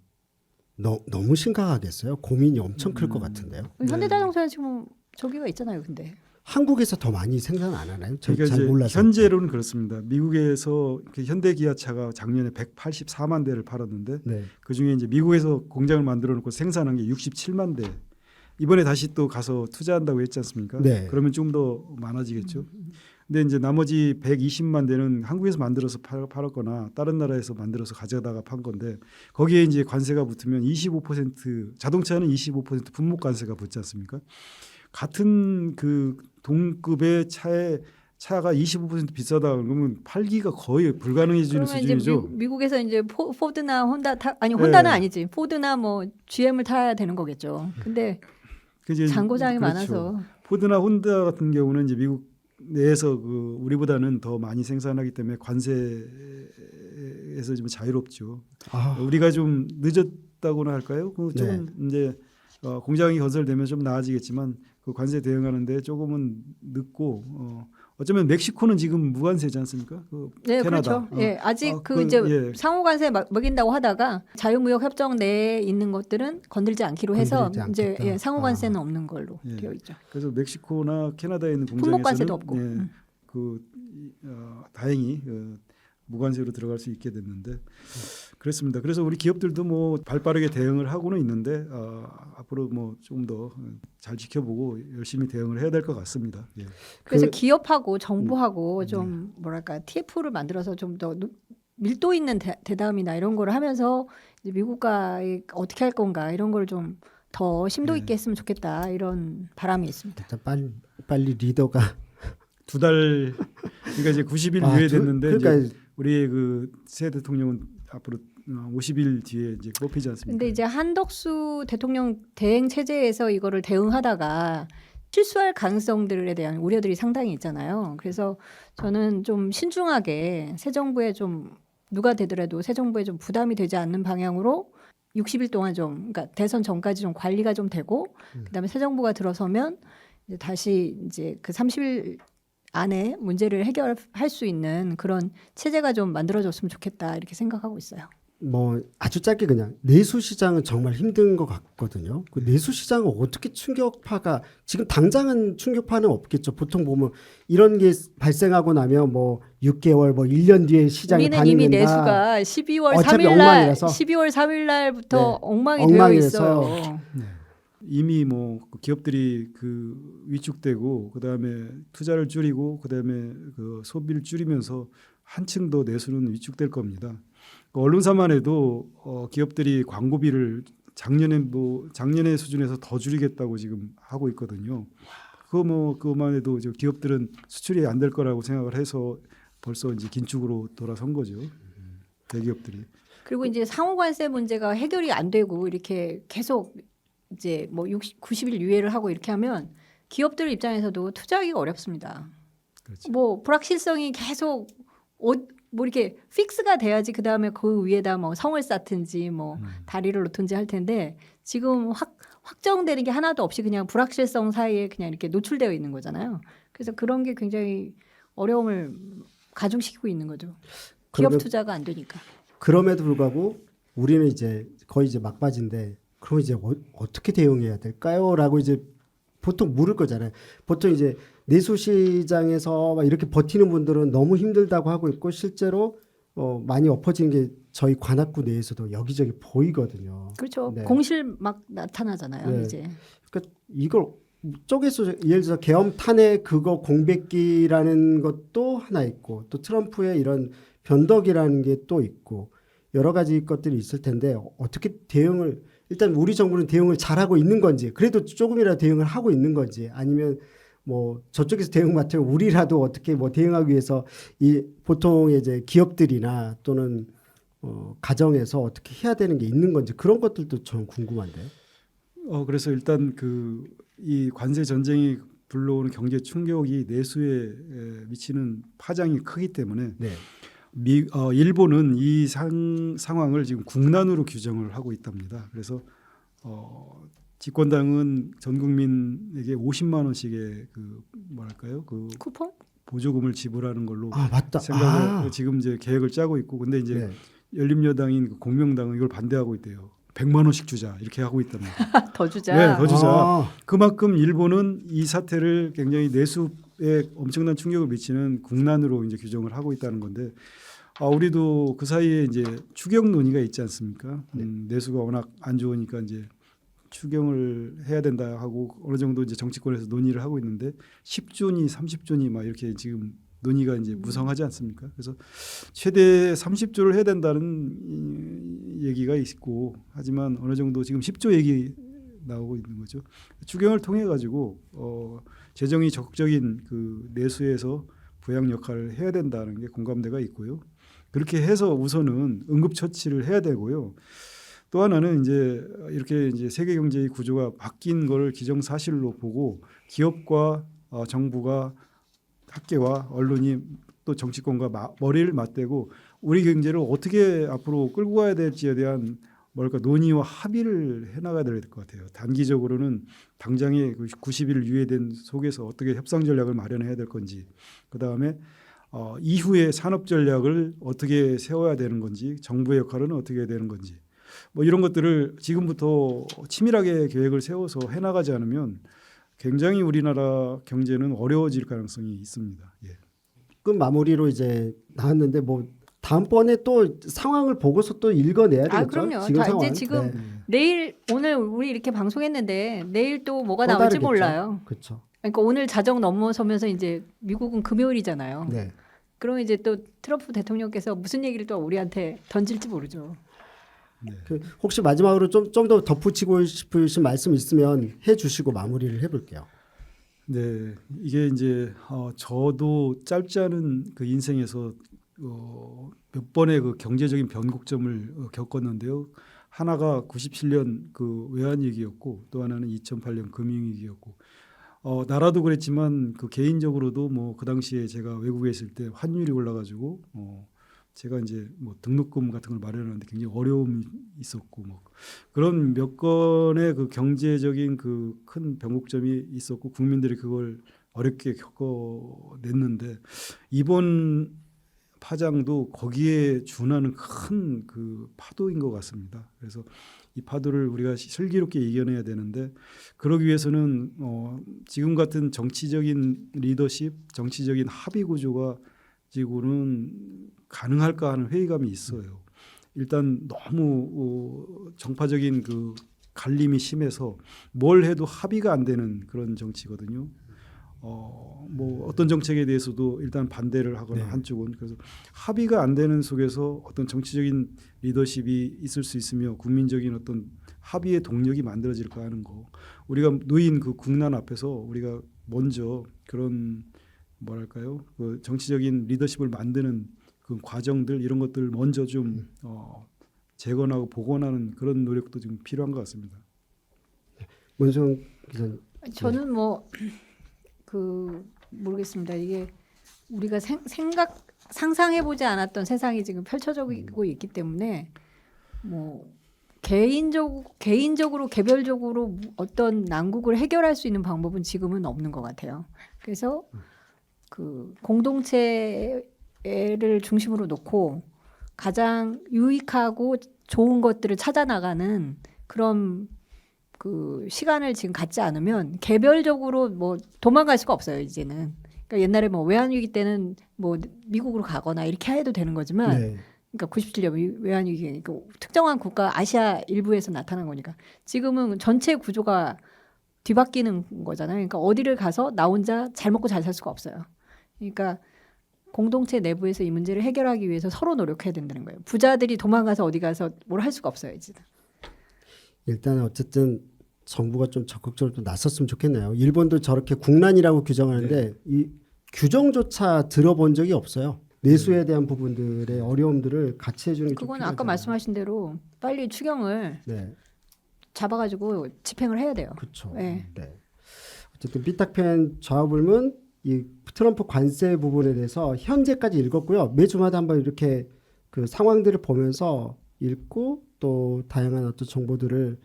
너무 심각하겠어요. 고민이 엄청 클 것 같은데요. 현대자동차는 지금 저기가 있잖아요, 근데. 한국에서 더 많이 생산 안 하나요? 저 그러니까 잘 이제 몰라서. 현재로는 그렇습니다. 미국에서 그 현대기아차가 작년에 184만 대를 팔았는데 네. 그 중에 이제 미국에서 공장을 만들어 놓고 생산한 게 67만 대. 이번에 다시 또 가서 투자한다고 했지 않습니까? 네. 그러면 좀 더 많아지겠죠. 근데 이제 나머지 120만 대는 한국에서 만들어서 팔았거나 다른 나라에서 만들어서 가져다가 판 건데 거기에 이제 관세가 붙으면 25% 자동차는 25% 분목 관세가 붙지 않습니까? 같은 그 동급의 차가 25% 비싸다 그러면 팔기가 거의 불가능해지는 그러면 이제 수준이죠. 미국에서 이제 포드나 혼다 혼다는 네. 아니지. 포드나 뭐 GM을 타야 되는 거겠죠. 근데 그게 잔고장이 그렇죠. 많아서. 포드나 혼다 같은 경우는 이제 미국 내에서 그 우리보다는 더 많이 생산하기 때문에 관세에서 좀 자유롭죠. 아, 우리가 좀 늦었다고나 할까요? 그 조금 이제 공장이 건설되면 좀 나아지겠지만 그 관세 대응하는데 조금은 늦고 어쩌면 멕시코는 지금 무관세지 않습니까? 그 네, 캐나다. 그렇죠. 예, 아직 그 이제 상호관세 먹인다고 하다가 자유무역 협정 내에 있는 것들은 건들지 않기로 해서 건드리지 이제 않겠다. 예, 상호관세는 없는 걸로 예. 되어 있죠. 그래서 멕시코나 캐나다에 있는 품목관세도 공장에서는 없고. 다행히 무관세로 들어갈 수 있게 됐는데 그렇습니다. 그래서 우리 기업들도 뭐 발빠르게 대응을 하고는 있는데 앞으로 뭐 조금 더 잘 지켜보고 열심히 대응을 해야 될 것 같습니다. 예. 그래서 기업하고 정부하고 좀 뭐랄까 TF를 만들어서 좀 더 밀도 있는 대담이나 이런 거를 하면서 이제 미국과 어떻게 할 건가 이런 걸 좀 더 심도 있게 했으면 좋겠다 이런 바람이 있습니다. 일단 빨리 리더가 2달 그러니까 이제 90일 아, 유예됐는데 그러니까 이제 우리 그 새 대통령은 앞으로 50일 뒤에 이제 뽑히지 않습니까? 근데 이제 한덕수 대통령 대행 체제에서 이거를 대응하다가 실수할 가능성들에 대한 우려들이 상당히 있잖아요. 그래서 저는 좀 신중하게 새 정부에 좀 누가 되더라도 새 정부에 좀 부담이 되지 않는 방향으로 60일 동안 좀 그러니까 대선 전까지 좀 관리가 좀 되고 그다음에 새 정부가 들어서면 이제 다시 이제 그 30일 안에 문제를 해결할 수 있는 그런 체제가 좀 만들어졌으면 좋겠다 이렇게 생각하고 있어요. 뭐 아주 짧게 그냥 내수 시장은 정말 힘든 것 같거든요. 그 내수 시장은 어떻게 충격파가 지금 당장은 충격파는 없겠죠. 보통 보면 이런 게 발생하고 나면 뭐 6개월 뭐 1년 뒤에 시장이 우리는 이미 반응된다. 내수가 12월 어차피 3일 날 엉망이라서. 12월 3일 날부터 네. 엉망이 엉망이 되어 돼서. 있어요. 이미 뭐 기업들이 그 위축되고 그다음에 투자를 줄이고 그다음에 그 소비를 줄이면서 한층 더 내수는 위축될 겁니다. 언론사만 해도 기업들이 광고비를 작년의 수준에서 더 줄이겠다고 지금 하고 있거든요. 그거만 해도 이제 기업들은 수출이 안 될 거라고 생각을 해서 벌써 이제 긴축으로 돌아선 거죠. 대기업들이. 그리고 이제 상호관세 문제가 해결이 안 되고 이렇게 계속 이제 뭐 90일 유예를 하고 이렇게 하면 기업들 입장에서도 투자하기가 어렵습니다. 그렇죠. 뭐 불확실성이 계속 뭐 이렇게 픽스가 돼야지 그 다음에 그 위에다 뭐 성을 쌓든지 뭐 다리를 놓든지 할 텐데 지금 확정되는 게 하나도 없이 그냥 불확실성 사이에 그냥 이렇게 노출되어 있는 거잖아요. 그래서 그런 게 굉장히 어려움을 가중시키고 있는 거죠. 기업 투자가 안 되니까. 그럼에도 불구하고 우리는 이제 거의 이제 막바지인데 그럼 이제 어떻게 대응해야 될까요?라고 이제 보통 물을 거잖아요. 보통 이제 내수 시장에서 막 이렇게 버티는 분들은 너무 힘들다고 하고 있고 실제로 많이 엎어지는 게 저희 관악구 내에서도 여기저기 보이거든요. 그렇죠. 네. 공실 막 나타나잖아요. 네. 이제. 그러니까 이걸 쪽에서 예를 들어서 계엄 탄핵 그거 공백기라는 것도 하나 있고 또 트럼프의 이런 변덕이라는 게 또 있고 여러 가지 것들이 있을 텐데 어떻게 대응을 일단 우리 정부는 대응을 잘하고 있는 건지 그래도 조금이라도 대응을 하고 있는 건지 아니면 뭐 저쪽에서 대응 맡으면 우리라도 어떻게 뭐 대응하기 위해서 이 보통의 이제 기업들이나 또는 가정에서 어떻게 해야 되는 게 있는 건지 그런 것들도 좀 궁금한데요. 그래서 일단 이 관세 전쟁이 불러오는 경제 충격이 내수에 미치는 파장이 크기 때문에 네. 일본은 이 상황을 지금 국난으로 규정을 하고 있답니다. 그래서 집권당은 전 국민에게 50만 원씩의 쿠폰? 보조금을 지불하는 걸로 맞다. 생각을 지금 이제 계획을 짜고 있고, 근데 이제 네. 열린여당인 공명당은 이걸 반대하고 있대요. 100만 원씩 주자 이렇게 하고 있답니다. 더 주자. 네, 더 주자. 그만큼 일본은 이 사태를 굉장히 내수에 엄청난 충격을 미치는 국난으로 이제 규정을 하고 있다는 건데, 우리도 그 사이에 이제 추경 논의가 있지 않습니까? 내수가 워낙 안 좋으니까 이제 추경을 해야 된다 하고 어느 정도 이제 정치권에서 논의를 하니 있는데 10조니 30조니 막 이렇게 지금 논의가 이제 무성하지 않습니까? 그래서 최대 30조를 해야 된다는 얘기가 있고, 하지만 어느 정도 지금 10조 얘기 나오고 있는 거죠. 추경을 통해 가지고 재정이 적극적인 그 내수에서 부양 역할을 해야 된다는 게 공감대가 있고요. 그렇게 해서 우선은 응급처치를 해야 되고요. 또 하나는 이제 이렇게 이제 세계 경제의 구조가 바뀐 거를 기정사실로 보고 기업과 정부가 학계와 언론이 또 정치권과 머리를 맞대고 우리 경제를 어떻게 앞으로 끌고 가야 될지에 대한 논의와 합의를 해나가야 될 것 같아요. 단기적으로는 당장의 90일 유예된 속에서 어떻게 협상 전략을 마련해야 될 건지, 그다음에 이후의 산업 전략을 어떻게 세워야 되는 건지, 정부의 역할은 어떻게 해야 되는 건지, 이런 것들을 지금부터 치밀하게 계획을 세워서 해나가지 않으면 굉장히 우리나라 경제는 어려워질 가능성이 있습니다. 예. 끝 마무리로 이제 나왔는데 다음번에 또 상황을 보고서 또 읽어내야 되겠죠. 그럼요. 지금 상황. 이제 지금 네. 내일 오늘 우리 이렇게 방송했는데 내일 또 뭐가 또 나올지 다르겠죠. 몰라요. 그렇죠. 그러니까 오늘 자정 넘어서면서 이제 미국은 금요일이잖아요. 네. 그러면 이제 또 트럼프 대통령께서 무슨 얘기를 또 우리한테 던질지 모르죠. 네. 혹시 마지막으로 좀 더 덧붙이고 싶으신 말씀 있으면 해주시고 마무리를 해볼게요. 네, 이게 이제 저도 짧지 않은 그 인생에서 몇 번의 그 경제적인 변곡점을 겪었는데요. 하나가 97년 그 외환위기였고, 또 하나는 2008년 금융위기였고, 나라도 그랬지만 그 개인적으로도 그 당시에 제가 외국에 있을 때 환율이 올라가지고 제가 이제 등록금 같은 걸 마련하는데 굉장히 어려움이 있었고, 그런 몇 건의 그 경제적인 그 큰 변곡점이 있었고, 국민들이 그걸 어렵게 겪어냈는데, 이번 파장도 거기에 준하는 큰 그 파도인 것 같습니다. 그래서 이 파도를 우리가 슬기롭게 이겨내야 되는데, 그러기 위해서는 지금 같은 정치적인 리더십, 정치적인 합의 구조가 지금은 가능할까 하는 회의감이 있어요. 일단 너무 정파적인 그 갈림이 심해서 뭘 해도 합의가 안 되는 그런 정치거든요. 어떤 정책에 대해서도 일단 반대를 하거나, 네, 한쪽은. 그래서 합의가 안 되는 속에서 어떤 정치적인 리더십이 있을 수 있으며 국민적인 어떤 합의의 동력이 만들어질까 하는 거. 우리가 놓인 그 국난 앞에서 우리가 먼저 그런 그 정치적인 리더십을 만드는 그 과정들, 이런 것들을 먼저 좀 재건하고 복원하는 그런 노력도 좀 필요한 것 같습니다. 문수영 기자님. 저는 모르겠습니다. 이게 우리가 상상해보지 않았던 세상이 지금 펼쳐지고 있기 때문에 개인적으로 개별적으로 어떤 난국을 해결할 수 있는 방법은 지금은 없는 것 같아요. 그래서 그 공동체를 중심으로 놓고 가장 유익하고 좋은 것들을 찾아 나가는 그런 그 시간을 지금 갖지 않으면 개별적으로 도망갈 수가 없어요, 이제는. 그러니까 옛날에 외환위기 때는 미국으로 가거나 이렇게 해도 되는 거지만, 네. 그러니까 97년 외환위기, 그러니까 특정한 국가 아시아 일부에서 나타난 거니까 지금은 전체 구조가 뒤바뀌는 거잖아요. 그러니까 어디를 가서 나 혼자 잘 먹고 잘 살 수가 없어요. 그러니까 공동체 내부에서 이 문제를 해결하기 위해서 서로 노력해야 된다는 거예요. 부자들이 도망가서 어디 가서 뭘 할 수가 없어요, 이제. 일단 어쨌든 정부가 좀 적극적으로 좀 나섰으면 좋겠네요. 일본도 저렇게 국난이라고 규정하는데, 네, 이 규정조차 들어본 적이 없어요. 내수에 대한 부분들의 어려움들을 같이 해주는 게 좀 그건 필요하잖아요. 아까 말씀하신 대로 빨리 추경을, 네, 잡아가지고 집행을 해야 돼요. 그렇죠. 네. 네. 어쨌든 삐딱팬 좌우불문 이 트럼프 관세 부분에 대해서 현재까지 읽었고요. 매주마다 한번 이렇게 그 상황들을 보면서 읽고 또 다양한 어떤 정보들을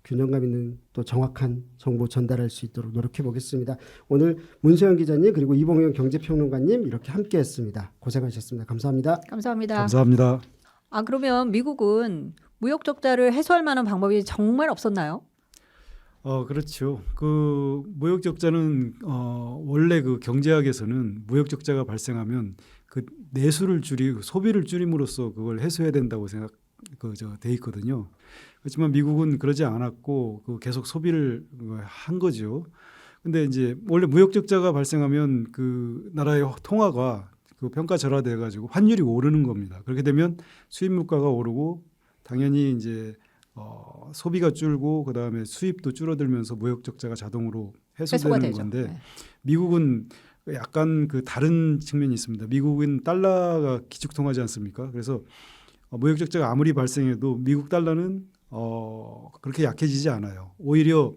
균형감 있는 또 정확한 정보 전달할 수 있도록 노력해 보겠습니다. 오늘 문세영 기자님 그리고 이봉영 경제평론가님 이렇게 함께했습니다. 고생하셨습니다. 감사합니다. 감사합니다. 감사합니다. 아 그러면 미국은 무역 적자를 해소할 만한 방법이 정말 없었나요? 그렇죠. 그 무역 적자는 원래 그 경제학에서는 무역 적자가 발생하면 그 내수를 줄이고 소비를 줄임으로써 그걸 해소해야 된다고 돼 있거든요. 그렇지만 미국은 그러지 않았고 그 계속 소비를 한 거죠. 근데 이제 원래 무역 적자가 발생하면 그 나라의 통화가 그 평가절하돼 가지고 환율이 오르는 겁니다. 그렇게 되면 수입 물가가 오르고 당연히 이제 소비가 줄고 그다음에 수입도 줄어들면서 무역 적자가 자동으로 해소가 해소되는 되죠. 건데 네. 미국은 약간 그 다른 측면이 있습니다. 미국은 달러가 기축통화지 않습니까? 그래서 무역 적자가 아무리 발생해도 미국 달러는 그렇게 약해지지 않아요. 오히려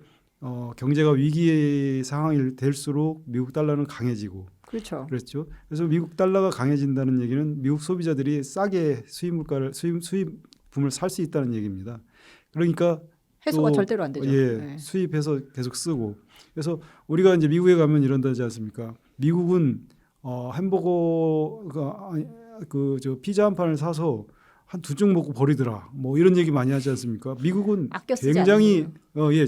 경제가 위기 상황이 될수록 미국 달러는 강해지고 그렇죠. 그렇죠. 그래서 미국 달러가 강해진다는 얘기는 미국 소비자들이 싸게 수입품을 살 수 있다는 얘기입니다. 그러니까 해소가 또, 절대로 안 되죠. 예, 네. 수입해서 계속 쓰고. 그래서 우리가 이제 미국에 가면 이런다지 않습니까? 미국은 햄버거가 저 피자 한 판을 사서 한 2쪽 먹고 버리더라. 뭐 이런 얘기 많이 하지 않습니까? 미국은 아껴 쓰지 굉장히 않는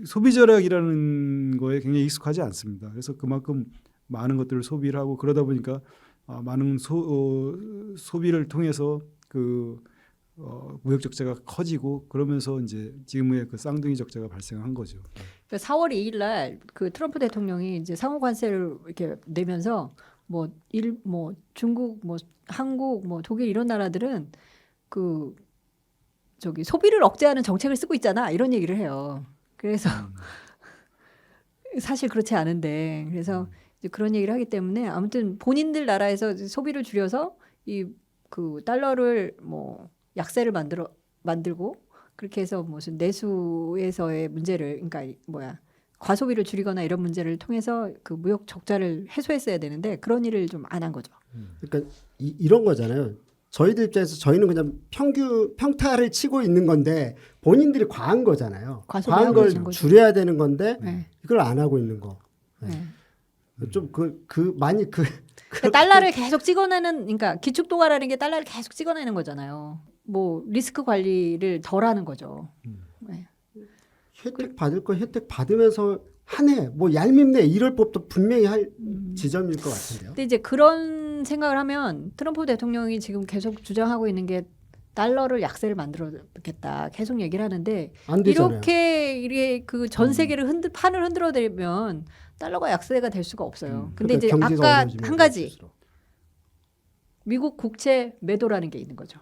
소비 절약이라는 거에 굉장히 익숙하지 않습니다. 그래서 그만큼 많은 것들을 소비를 하고 그러다 보니까 많은 소비를 통해서 그 무역 적자가 커지고 그러면서 이제 지금의 그 쌍둥이 적자가 발생한 거죠. 4월 2일 날 그 트럼프 대통령이 이제 상호 관세를 이렇게 내면서 뭐 중국, 뭐 한국, 뭐 독일 이런 나라들은 그 저기 소비를 억제하는 정책을 쓰고 있잖아 이런 얘기를 해요. 그래서 사실 그렇지 않은데 그래서 이제 그런 얘기를 하기 때문에 아무튼 본인들 나라에서 소비를 줄여서 이 그 달러를 뭐 약세를 만들고 그렇게 해서 무슨 내수에서의 문제를 그러니까 과소비를 줄이거나 이런 문제를 통해서 그 무역 적자를 해소했어야 되는데 그런 일을 좀 안 한 거죠. 그러니까 이런 거잖아요. 저희들 입장에서 저희는 그냥 평타를 치고 있는 건데 본인들이 과한 거잖아요. 과한 과소비하고 걸 있는 거죠. 줄여야 되는 건데 네. 이걸 안 하고 있는 거. 네. 좀 많이 그러니까 달러를 계속 찍어내는 그러니까 기축통화라는 게 달러를 계속 찍어내는 거잖아요. 뭐 리스크 관리를 덜 하는 거죠. 네. 혜택 받을 거 혜택 받으면서 하네. 뭐 얄밉네. 이럴 법도 분명히 할 지점일 것 같은데요. 근데 이제 그런 생각을 하면 트럼프 대통령이 지금 계속 주장하고 있는 게 달러를 약세를 만들어겠다 계속 얘기를 하는데 안 되잖아요. 이렇게 그 전 세계를 판을 흔들어대면 달러가 약세가 될 수가 없어요. 근데 그러니까 이제 경기가 아까 어려워지면 한 가지 그럴수록. 미국 국채 매도라는 게 있는 거죠.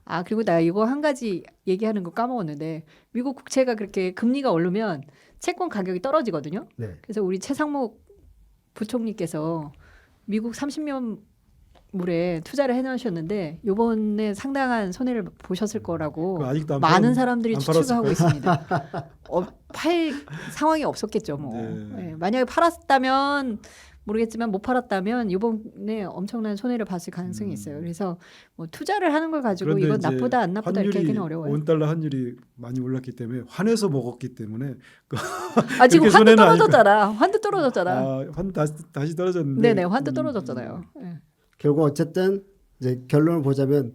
아 그리고 나 이거 한 가지 얘기하는 거 까먹었는데 미국 국채가 그렇게 금리가 오르면 채권 가격이 떨어지거든요. 네. 그래서 우리 최상목 부총리께서 미국 30년 물에 투자를 해놓으셨는데 이번에 상당한 손해를 보셨을 거라고 아직도 많은 사람들이 안 추측을 하고 팔았을 있습니다. 팔 상황이 없었겠죠. 뭐 네. 네, 만약에 팔았다면 모르겠지만 못 팔았다면 이번에 엄청난 손해를 봤을 가능성이 있어요. 그래서 뭐 투자를 하는 걸 가지고 그런데 이건 이제 나쁘다 안 나쁘다 이렇게 하기는 어려워요. 원달러 환율이 많이 올랐기 때문에 환해서 먹었기 때문에 아 지금 그렇게 환도 손해는 아닐 떨어졌잖아. 환도 떨어졌잖아. 환 다시 떨어졌는데. 네네 환도 떨어졌잖아요. 네. 결국 어쨌든 이제 결론을 보자면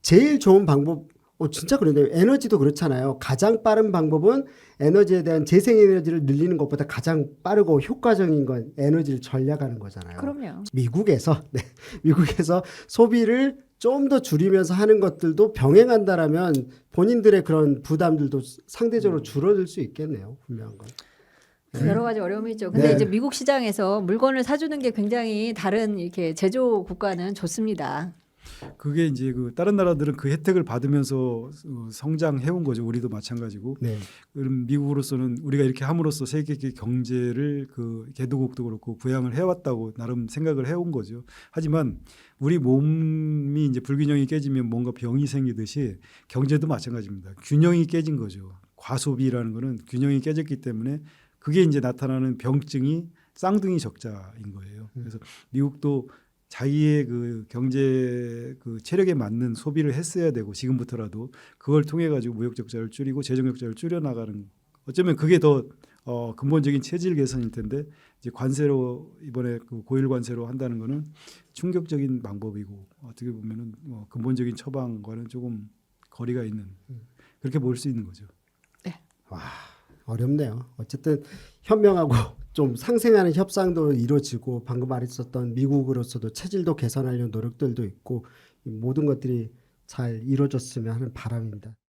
제일 좋은 방법 진짜 그런데요. 에너지도 그렇잖아요. 가장 빠른 방법은 에너지에 대한 재생에너지를 늘리는 것보다 가장 빠르고 효과적인 건 에너지를 절약하는 거잖아요. 그럼요. 미국에서 소비를 좀 더 줄이면서 하는 것들도 병행한다라면 본인들의 그런 부담들도 상대적으로 줄어들 수 있겠네요. 분명한 건. 여러 가지 어려움이 있죠. 근데 네. 이제 미국 시장에서 물건을 사주는 게 굉장히 다른 이렇게 제조 국가는 좋습니다. 그게 이제 그 다른 나라들은 그 혜택을 받으면서 성장해온 거죠. 우리도 마찬가지고. 네. 그럼 미국으로서는 우리가 이렇게 함으로써 세계 경제를 그 개도국도 그렇고 부양을 해왔다고 나름 생각을 해온 거죠. 하지만 우리 몸이 이제 불균형이 깨지면 뭔가 병이 생기듯이 경제도 마찬가지입니다. 균형이 깨진 거죠. 과소비라는 거는 균형이 깨졌기 때문에 그게 이제 나타나는 병증이 쌍둥이 적자인 거예요. 그래서 미국도 자기의 그 경제 그 체력에 맞는 소비를 했어야 되고 지금부터라도 그걸 통해 가지고 무역 적자를 줄이고 재정 적자를 줄여 나가는 어쩌면 그게 더 근본적인 체질 개선일 텐데 이제 관세로 이번에 그 고율 관세로 한다는 거는 충격적인 방법이고 어떻게 보면은 근본적인 처방과는 조금 거리가 있는 그렇게 볼 수 있는 거죠. 와, 어렵네요. 어쨌든 현명하고 좀 상생하는 협상도 이루어지고 방금 말했었던 미국으로서도 체질도 개선하려는 노력들도 있고 이 모든 것들이 잘 이루어졌으면 하는 바람입니다.